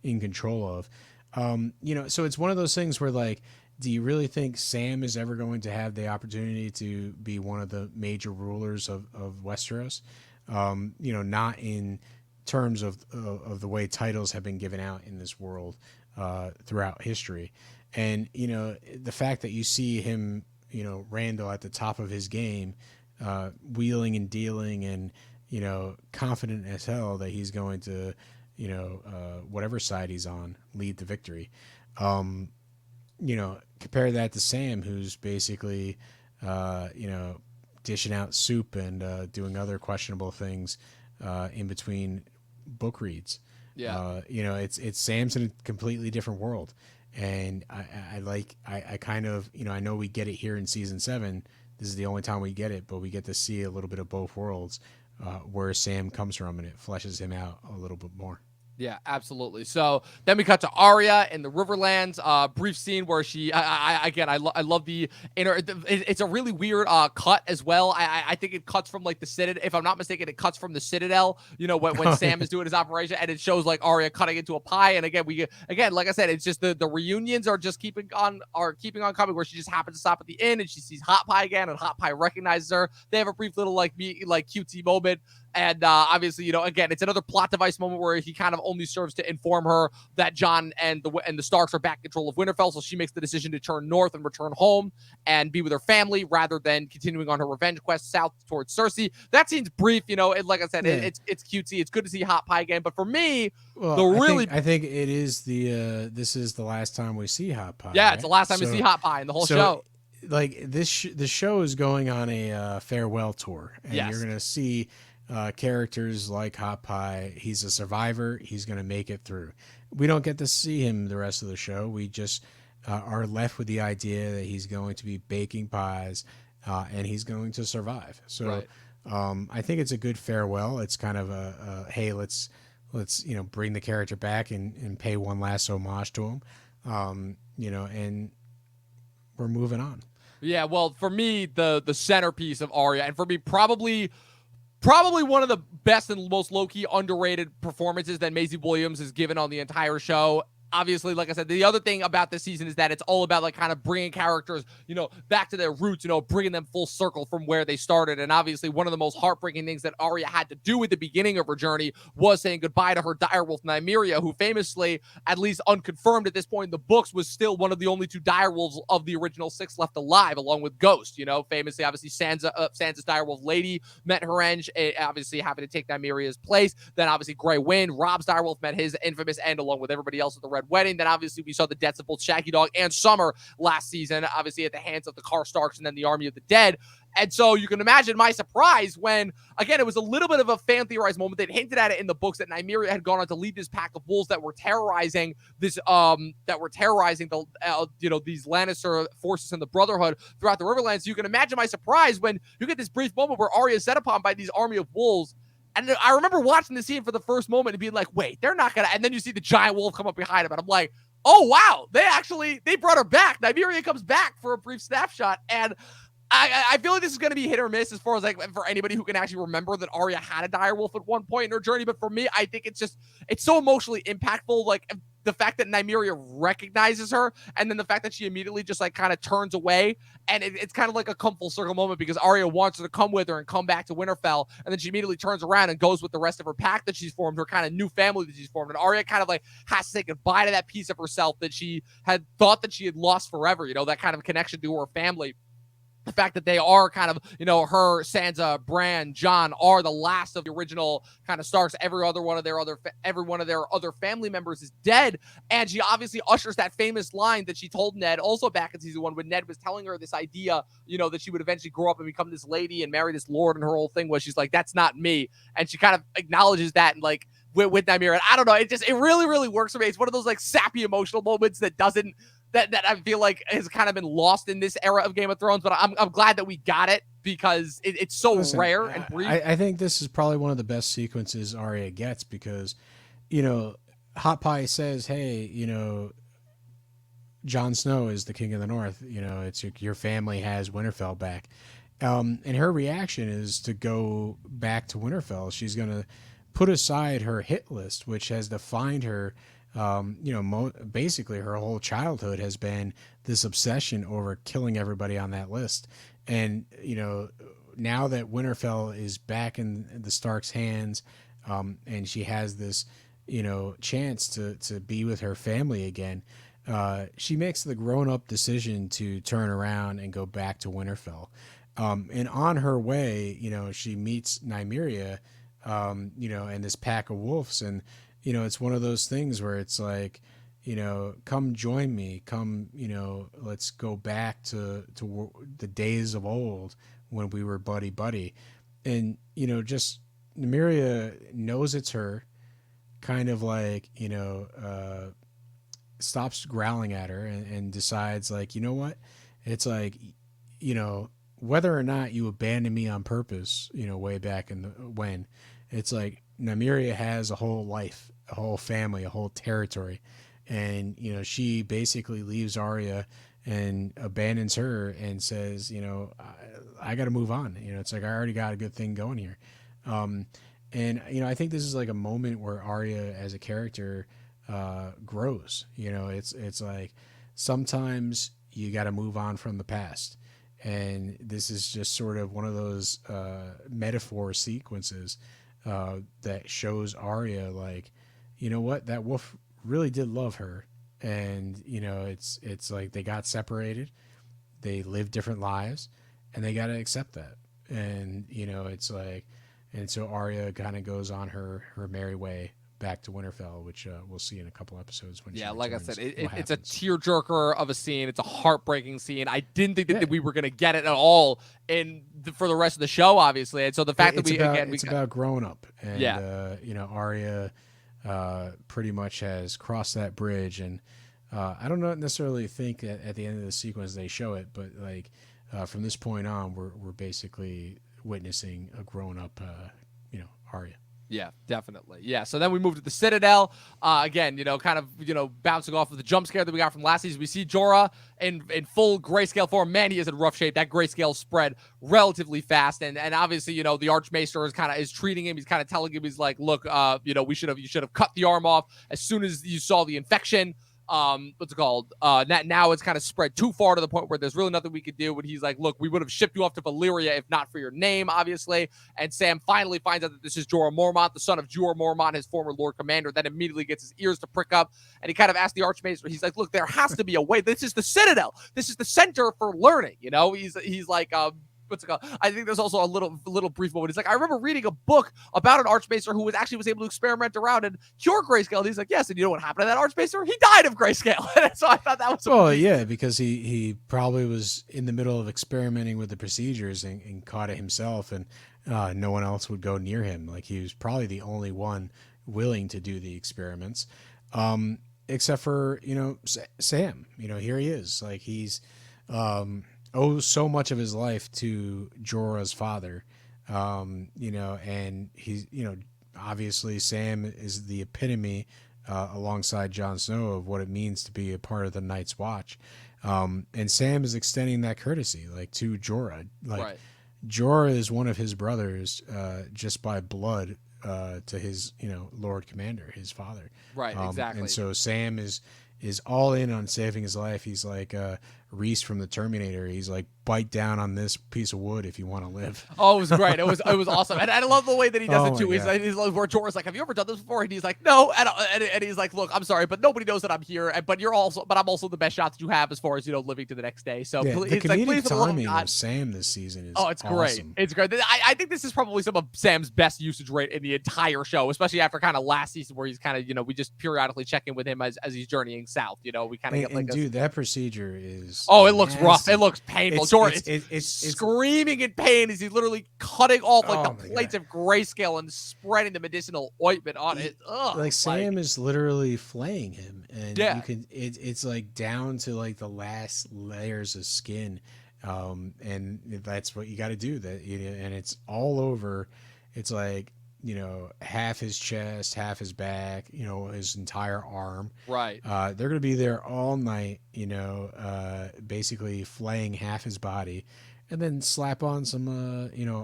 in control of. So it's one of those things where, like, do you really think Sam is ever going to have the opportunity to be one of the major rulers of Westeros? Not in terms of the way titles have been given out in this world throughout history. And, the fact that you see him, Randall at the top of his game, wheeling and dealing and, confident as hell that he's going to, whatever side he's on, lead the victory. Compare that to Sam, who's basically, dishing out soup and doing other questionable things in between book reads. Yeah. It's Sam's in a completely different world. And I kind of, I know we get it here in season 7. This is the only time we get it, but we get to see a little bit of both worlds, where Sam comes from, and it fleshes him out a little bit more. Yeah, absolutely. So then we cut to Arya in the Riverlands. Brief scene where she, I love the inner. It's a really weird cut as well. I think it cuts from like the Citadel. If I'm not mistaken, it cuts from the Citadel. When Sam is doing his operation, and it shows like Arya cutting into a pie. And again, like I said, it's just the reunions are just keeping on coming. Where she just happens to stop at the inn and she sees Hot Pie again, and Hot Pie recognizes her. They have a brief little cutesy moment. And obviously, again, it's another plot device moment where he kind of only serves to inform her that Jon and the Starks are back in control of Winterfell. So she makes the decision to turn north and return home and be with her family rather than continuing on her revenge quest south towards Cersei. That scene's brief, and like I said, it's cutesy. It's good to see Hot Pie again. But for me, I think it is this is the last time we see Hot Pie. Yeah, right? it's the last time we see Hot Pie in the whole show. Like the show is going on a farewell tour, and you're going to see characters like Hot Pie. He's a survivor. He's going to make it through. We don't get to see him the rest of the show. We just are left with the idea that he's going to be baking pies and he's going to survive. So I think it's a good farewell. It's kind of a hey, let's bring the character back and pay one last homage to him, and we're moving on. Yeah, well, for me, the centerpiece of Arya, and for me, probably one of the best and most low-key underrated performances that Maisie Williams has given on the entire show. Obviously, like I said, the other thing about this season is that it's all about like kind of bringing characters, back to their roots, bringing them full circle from where they started. And obviously, one of the most heartbreaking things that Arya had to do at the beginning of her journey was saying goodbye to her direwolf Nymeria, who famously, at least unconfirmed at this point in the books, was still one of the only 2 direwolves of the original 6 left alive, along with Ghost. Famously, obviously, Sansa's direwolf lady met her end, obviously having to take Nymeria's place. Then obviously Grey Wind, Rob's direwolf, met his infamous end along with everybody else at the Red Wedding. Then obviously we saw the deaths of both Shaggy Dog and Summer last season, obviously at the hands of the Karstarks and then the Army of the Dead. And so you can imagine my surprise when, again, it was a little bit of a fan theorized moment. They'd hinted at it in the books that Nymeria had gone on to lead this pack of wolves that were terrorizing these Lannister forces in the Brotherhood throughout the Riverlands. You can imagine my surprise when you get this brief moment where Arya is set upon by these army of wolves. And I remember watching the scene for the first moment and being like, wait, they're not gonna, and then you see the giant wolf come up behind him, and I'm like, oh wow, they brought her back. Nymeria comes back for a brief snapshot, and I feel like this is going to be hit or miss as far as like for anybody who can actually remember that Arya had a direwolf at one point in her journey. But for me, I think it's so emotionally impactful. Like the fact that Nymeria recognizes her, and then the fact that she immediately just like kind of turns away, and it's kind of like a come full circle moment because Arya wants her to come with her and come back to Winterfell, and then she immediately turns around and goes with the rest of her pack that she's formed, her kind of new family that she's formed, and Arya kind of like has to say goodbye to that piece of herself that she had thought that she had lost forever. You know, that kind of connection to her family. The fact that they are kind of, her, Sansa, Bran, Jon are the last of the original kind of Starks. Every one of their other family members is dead. And she obviously ushers that famous line that she told Ned also back in season 1 when Ned was telling her this idea, that she would eventually grow up and become this lady and marry this lord. And her whole thing was she's like, that's not me. And she kind of acknowledges that and like with Nymeria. And I don't know. It really, really works for me. It's one of those like sappy emotional moments that I feel like has kind of been lost in this era of Game of Thrones, but I'm glad that we got it because it's so rare and brief. I think this is probably one of the best sequences Arya gets because, Hot Pie says, hey, Jon Snow is the King of the North. It's your family has Winterfell back. And her reaction is to go back to Winterfell. She's going to put aside her hit list, which has defined her. Basically her whole childhood has been this obsession over killing everybody on that list. And, now that Winterfell is back in the Stark's hands, and she has this, chance to be with her family again, she makes the grown-up decision to turn around and go back to Winterfell. And on her way, she meets Nymeria, and this pack of wolves, and it's one of those things where it's like, come join me, come, let's go back to the days of old when we were buddy. And, just Nymeria knows it's her, kind of like, stops growling at her and decides like, you know what? It's like, whether or not you abandoned me on purpose, way back in when, it's like Nymeria has a whole life, a whole family, a whole territory. And, she basically leaves Arya and abandons her and says, I got to move on. It's like, I already got a good thing going here. And, I think this is like a moment where Arya as a character grows. It's like sometimes you got to move on from the past. And this is just sort of one of those metaphor sequences that shows Arya like, you know what, that wolf really did love her, and it's like they got separated, they lived different lives, and they got to accept that. And it's like, and so Arya kind of goes on her merry way back to Winterfell, which we'll see in a couple episodes when like I said, it's a tearjerker of a scene. It's a heartbreaking scene. I didn't think that we were going to get it at all for the rest of the show, obviously. And so the fact it's about growing up, and Arya pretty much has crossed that bridge, and I don't necessarily think that at the end of the sequence they show it, but like from this point on, we're basically witnessing a grown up Arya. Yeah, definitely. Yeah. So then we moved to the Citadel. Again, kind of, bouncing off of the jump scare that we got from last season. We see Jorah in full grayscale form. Man, he is in rough shape. That grayscale spread relatively fast. And obviously, the Archmaester is treating him. He's kind of telling him, he's like, look, you should have cut the arm off as soon as you saw the infection. What's it called? Now it's kind of spread too far to the point where there's really nothing we could do. But he's like, look, we would have shipped you off to Valyria if not for your name, obviously. And Sam finally finds out that this is Jorah Mormont, the son of Jorah Mormont, his former Lord Commander. Then immediately gets his ears to prick up. And he kind of asks the Archmaester, he's like, look, there has to be a way. This is the Citadel. This is the center for learning. He's like, what's it called? I think there's also a little brief moment. He's like, I remember reading a book about an archmaester who was able to experiment around and cure grayscale. And he's like, yes, and you know what happened to that archmaester? He died of grayscale. So I thought that was because he probably was in the middle of experimenting with the procedures and caught it himself, and no one else would go near him. Like, he was probably the only one willing to do the experiments, except for Sam. Here he is. Like, he's owes so much of his life to Jorah's father, and he's obviously Sam is the epitome, alongside Jon Snow, of what it means to be a part of the Night's Watch, and Sam is extending that courtesy like to Jorah. Like, right. Jorah is one of his brothers, just by blood, to his Lord Commander, his father. Right, exactly. And so Sam is all in on saving his life. He's like Reese from the Terminator. He's like, bite down on this piece of wood if you want to live. Oh, it was great. It was awesome. And I love the way that he does it too. He's like, where Jorah's like, have you ever done this before? And he's like, no. And he's like, look, I'm sorry, but nobody knows that I'm here. But I'm also the best shot that you have as far as living to the next day. So the comedic timing of Sam this season is it's awesome. Great. It's great. I think this is probably some of Sam's best usage rate in the entire show, especially after kind of last season where he's kind of we just periodically check in with him as he's journeying south. We kind of get like dude, that procedure is it looks rough. It looks painful. It's screaming in pain as he's literally cutting off the plates of grayscale and spreading the medicinal ointment on it. Sam is literally flaying him, and you can it's like down to like the last layers of skin, and that's what you got to do. That and it's all over. It's like half his chest, half his back, his entire arm. Right. They're going to be there all night, basically flaying half his body, and then slap on some,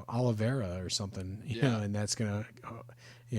aloe vera or something, and that's going to,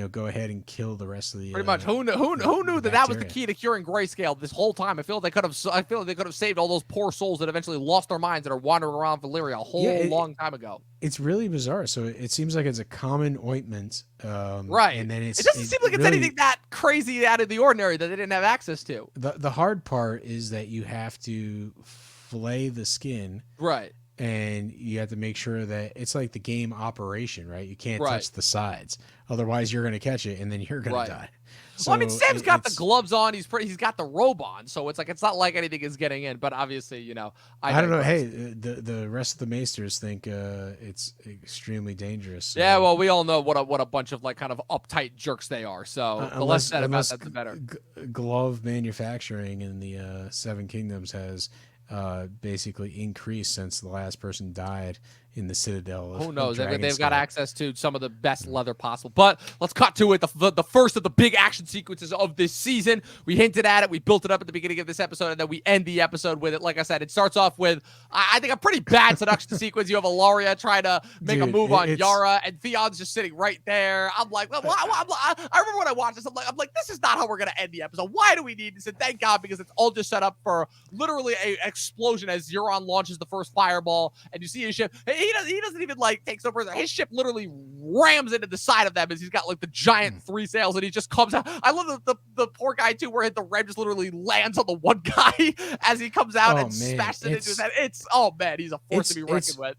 go ahead and kill the rest of the. Pretty much. Who knew that was the key to curing grayscale this whole time? I feel they could have saved all those poor souls that eventually lost their minds that are wandering around Valyria a whole long time ago. It's really bizarre. So it seems like it's a common ointment, right? And then it doesn't seem like it's anything that crazy out of the ordinary that they didn't have access to. The hard part is that you have to fillet the skin, right? And you have to make sure that it's like the game operation, right? You can't touch the sides, otherwise you're going to catch it and then you're going to die. So well, I mean, Sam's got the gloves on. He's got the robe on, so it's not like anything is getting in. But obviously, I don't know. Hey, the rest of the Maesters think it's extremely dangerous. So. Yeah, well, we all know what a bunch of kind of uptight jerks they are. So the less said about that, the better. Glove manufacturing in the Seven Kingdoms has basically increased since the last person died in the Citadel. Who knows? They've got access to some of the best leather possible. But let's cut to it. The first of the big action sequences of this season. We hinted at it. We built it up at the beginning of this episode, and then we end the episode with it. Like I said, it starts off with, I think, a pretty bad seduction sequence. You have Ilaria trying to make a move on Yara, and Theon's just sitting right there. I'm like, I remember when I watched this, I'm like, this is not how we're going to end the episode. Why do we need this? And thank God, because it's all just set up for literally an explosion as Euron launches the first fireball, and you see his ship. He doesn't even take so further. His ship literally rams into the side of them as he's got the giant three sails, and he just comes out. I love the poor guy too, where the ram just literally lands on the one guy as he comes out and smashes it into his head. He's a force to be reckoned with.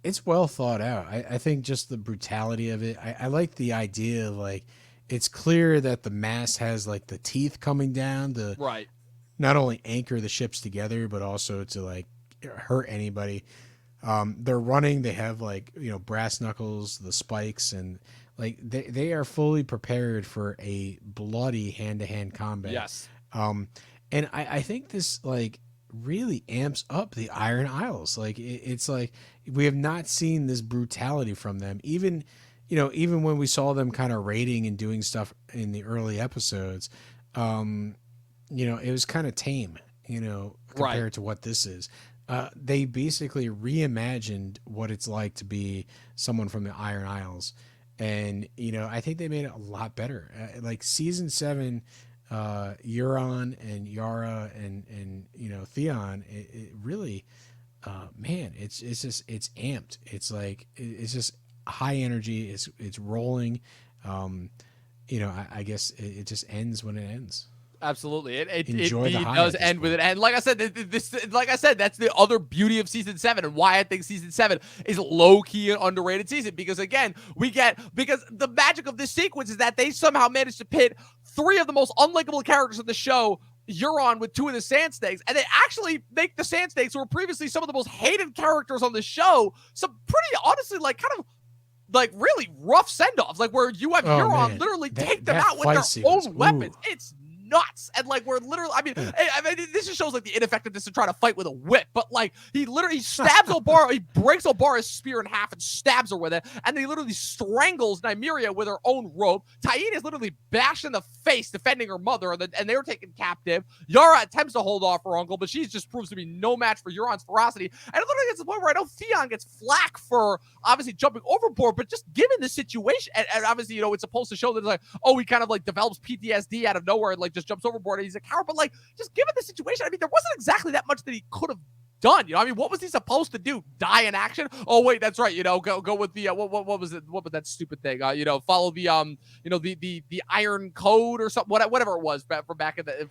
It's well thought out. I think just the brutality of it. I like the idea of it's clear that the mast has the teeth coming down to not only anchor the ships together, but also to hurt anybody. They're running. They have brass knuckles, the spikes, and they are fully prepared for a bloody hand-to-hand combat. Yes. And I think this really amps up the Iron Isles. It's we have not seen this brutality from them. Even when we saw them kind of raiding and doing stuff in the early episodes, it was kind of tame, compared to what this is. They basically reimagined what it's like to be someone from the Iron Isles. And, I think they made it a lot better. Season 7, Euron and Yara and Theon, it really, it's amped. It's just high energy. It's rolling. I guess it just ends when it ends. Absolutely, it Enjoy the indeed high does at this end with point. it. And like I said, that's the other beauty of season 7, and why I think season 7 is low key an underrated season. Because again, because the magic of this sequence is that they somehow managed to pit 3 of the most unlikable characters in the show, Euron with 2 of the Sand Snakes, and they actually make the Sand Snakes, who were previously some of the most hated characters on the show, some pretty honestly like kind of like really rough send-offs, like where you have Euron literally take them out with their own weapons. It's nuts. And like we're literally, I mean, this just shows like the ineffectiveness of trying to fight with a whip. But like he stabs Obara, he breaks Obara's spear in half and stabs her with it, and then he literally strangles Nymeria with her own rope. Tyene is literally bashed in the face defending her mother, and they're taken captive. Yara attempts to hold off her uncle, but she just proves to be no match for Euron's ferocity. And it literally gets to the point where I know Theon gets flack for obviously jumping overboard, but just given the situation, and obviously, you know, it's supposed to show that it's like, oh, he kind of like develops PTSD out of nowhere and like just jumps overboard and he's a coward. But like, just given the situation, I mean, there wasn't exactly that much that he could have done. You know, I mean, what was he supposed to do? Die in action? Oh wait, that's right. You know, go with the what was it? What was that stupid thing? You know, follow the you know, the Iron Code or something. Whatever it was from back in the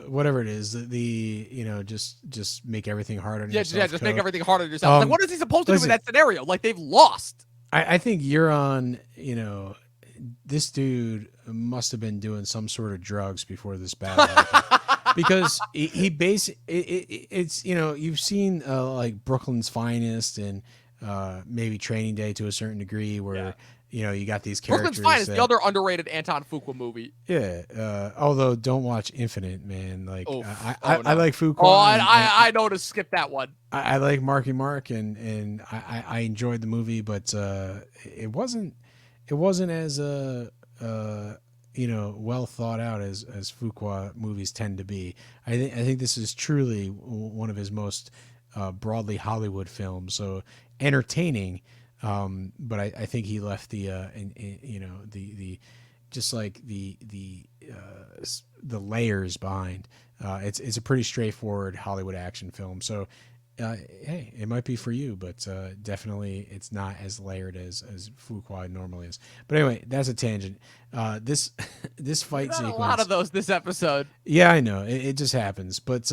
whatever it is. The you know, just make everything harder on yourself. Yeah, just make everything harder on yourself. Like, what is he supposed to do in that scenario? Like, they've lost. I think Euron, you know, this dude must have been doing some sort of drugs before this battle. Because he basically, it's, you know, you've seen like Brooklyn's Finest and maybe Training Day to a certain degree where, you know, you got these characters. Brooklyn's Finest, the other underrated Anton Fuqua movie. Yeah. Although don't watch Infinite, man. Like I like Fuqua. Oh, I know to skip that one. I like Marky Mark and I enjoyed the movie, but it wasn't as you know, well thought out as Fuqua movies tend to be. I think this is truly one of his most broadly Hollywood films. So entertaining, but I think he left the you know, the just like the layers behind. It's a pretty straightforward Hollywood action film. So hey, it might be for you, but definitely it's not as layered as Fuqua normally is. But anyway, that's a tangent. This fight sequence, a lot of those this episode. Yeah, I know it just happens. But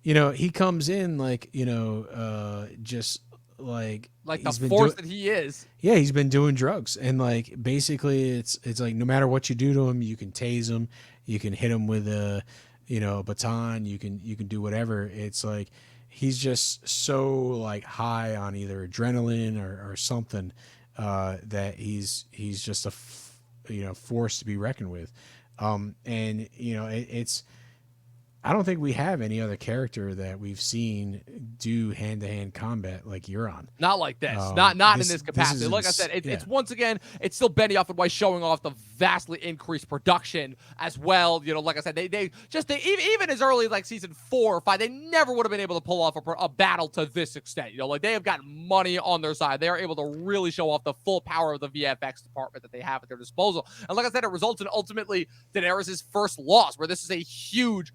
you know, he comes in like, you know, just like the force that he is. Yeah, he's been doing drugs, and like basically, it's like no matter what you do to him, you can tase him, you can hit him with a, you know, a baton, you can do whatever. It's like he's just so like high on either adrenaline or something that he's just a you know, force to be reckoned with. And you know, it's I don't think we have any other character that we've seen do hand-to-hand combat like Euron. Not like this. Not in this capacity. Like I said, it's once again, it's still Benioff and Weiss showing off the vastly increased production as well. You know, like I said, they even as early as like season 4 or 5, they never would have been able to pull off a battle to this extent. You know, like they have got money on their side. They are able to really show off the full power of the VFX department that they have at their disposal. And like I said, it results in ultimately Daenerys' first loss, where this is a huge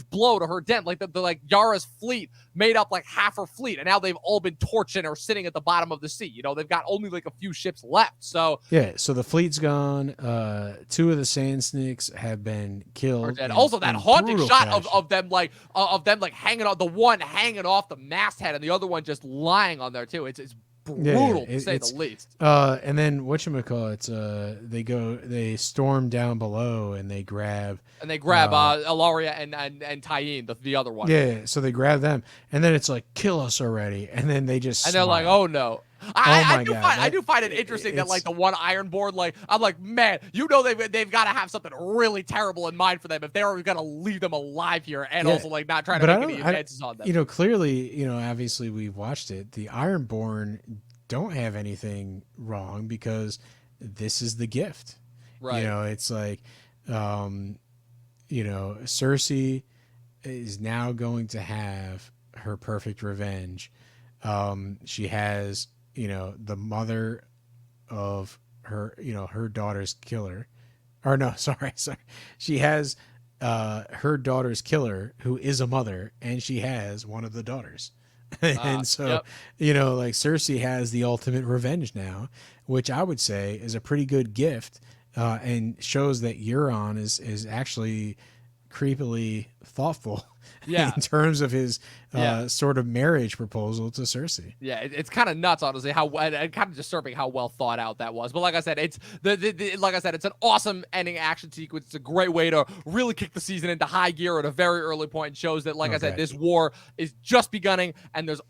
blow to her den. Like the like Yara's fleet made up like half her fleet, and now they've all been torched and are sitting at the bottom of the sea. You know, they've got only like a few ships left. So yeah, so the fleet's gone. 2 of the Sand Snakes have been killed. And also that haunting shot of them like hanging on, the one hanging off the masthead and the other one just lying on there too. It's brutal to say the least. And then whatchamacallit, they storm down below and they grab Alaria and Tyene, the other one. Yeah, so they grab them, and then it's like, kill us already, and then they just they're like, oh no. I do find it interesting that like the one Ironborn, like I'm like, man, you know they've got to have something really terrible in mind for them if they're going to leave them alive here, and also like not trying to make any advances on them. You know, clearly, you know, obviously we've watched it. The Ironborn don't have anything wrong because this is the gift. Right. You know, it's like, you know, Cersei is now going to have her perfect revenge. She has, you know, the mother of her, you know, her daughter's killer, or no, sorry. She has her daughter's killer, who is a mother, and she has one of the daughters. And so, you know, like Cersei has the ultimate revenge now, which I would say is a pretty good gift. and shows that Euron is actually creepily thoughtful Yeah. in terms of his Yeah. sort of marriage proposal to Cersei. Yeah, it's kind of nuts, honestly, how and kind of disturbing how well thought out that was. But like I said, it's like I said, it's an awesome ending action sequence. It's a great way to really kick the season into high gear at a very early point. And shows that, like I said, this war is just beginning, and there's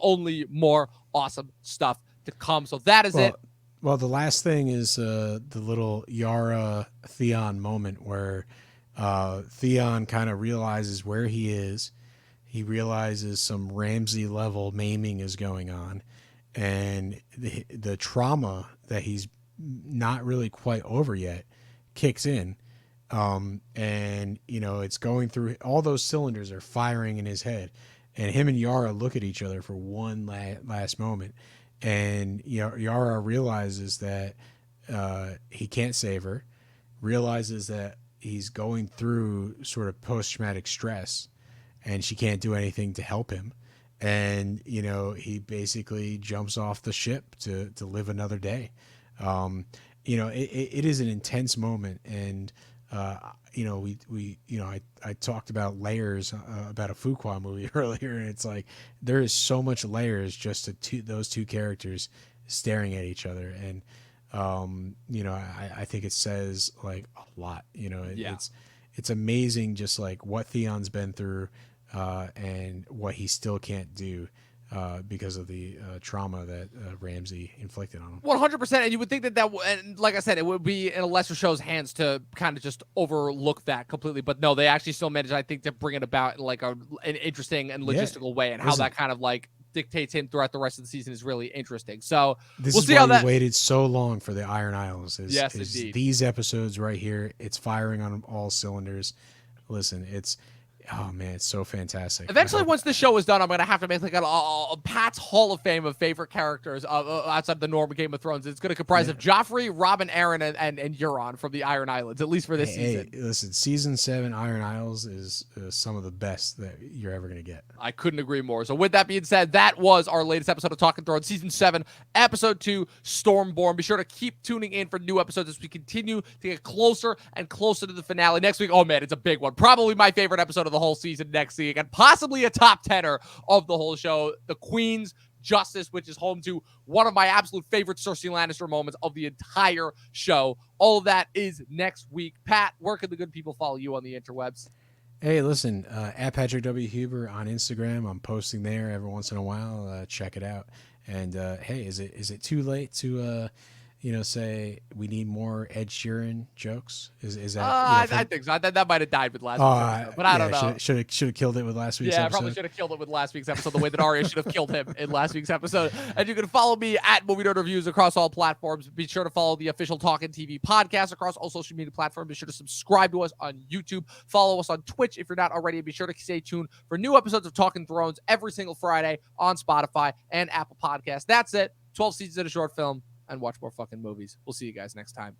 only more awesome stuff to come. So that is it. Well, the last thing is the little Yara Theon moment where Theon kind of realizes where he is. He realizes some Ramsay level maiming is going on, and the trauma that he's not really quite over yet kicks in. And it's going through, all those cylinders are firing in his head, and him and Yara look at each other for one last moment. And Yara realizes that he can't save her, realizes that he's going through sort of post-traumatic stress, and she can't do anything to help him. And he basically jumps off the ship to live another day. It is an intense moment, and I talked about layers about a Fuqua movie earlier, and it's like there is so much layers just to those two characters staring at each other, and I think it says like a lot. It's amazing just like what Theon's been through, and what he still can't do. Because of the trauma that Ramsay inflicted on him. 100%. And you would think that and like I said, it would be in a lesser show's hands to kind of just overlook that completely. But no, they actually still managed, I think, to bring it about in like an interesting and logistical way. And how that kind of like dictates him throughout the rest of the season is really interesting. So this we'll is see why how that waited so long for the Iron Isles. Yes, indeed. These episodes right here, it's firing on all cylinders. Listen, oh man, it's so fantastic. Eventually, once the show is done, I'm gonna have to make like a Pat's Hall of Fame of favorite characters outside the normal Game of Thrones. It's gonna comprise of Joffrey, Robin, Aaron, and Euron from the Iron Islands, at least for this season. Hey, listen, season 7 Iron Isles is some of the best that you're ever gonna get. I couldn't agree more. So with that being said, that was our latest episode of Talkin' Thrones, season 7, episode 2, Stormborn. Be sure to keep tuning in for new episodes as we continue to get closer and closer to the finale next week. Oh man, it's a big one. Probably my favorite episode of the whole season next week, and possibly a top 10er of the whole show, the Queen's Justice, which is home to one of my absolute favorite Cersei Lannister moments of the entire show. All of that is next week. Pat, where can the good people follow you on the interwebs? Hey, listen, at Patrick W. Huber on Instagram. I'm posting there every once in a while. Check it out. And hey, is it too late to say we need more Ed Sheeran jokes? Is that? I think so. That might have died with last week's episode, but I don't know. Should have killed it with last week's episode. Yeah, probably should have killed it with last week's episode, the way that Arya should have killed him in last week's episode. And you can follow me at Movie Nerd Reviews across all platforms. Be sure to follow the official Talkin' TV podcast across all social media platforms. Be sure to subscribe to us on YouTube. Follow us on Twitch if you're not already. Be sure to stay tuned for new episodes of Talkin' Thrones every single Friday on Spotify and Apple Podcasts. That's it. 12 seasons in a short film. And watch more fucking movies. We'll see you guys next time.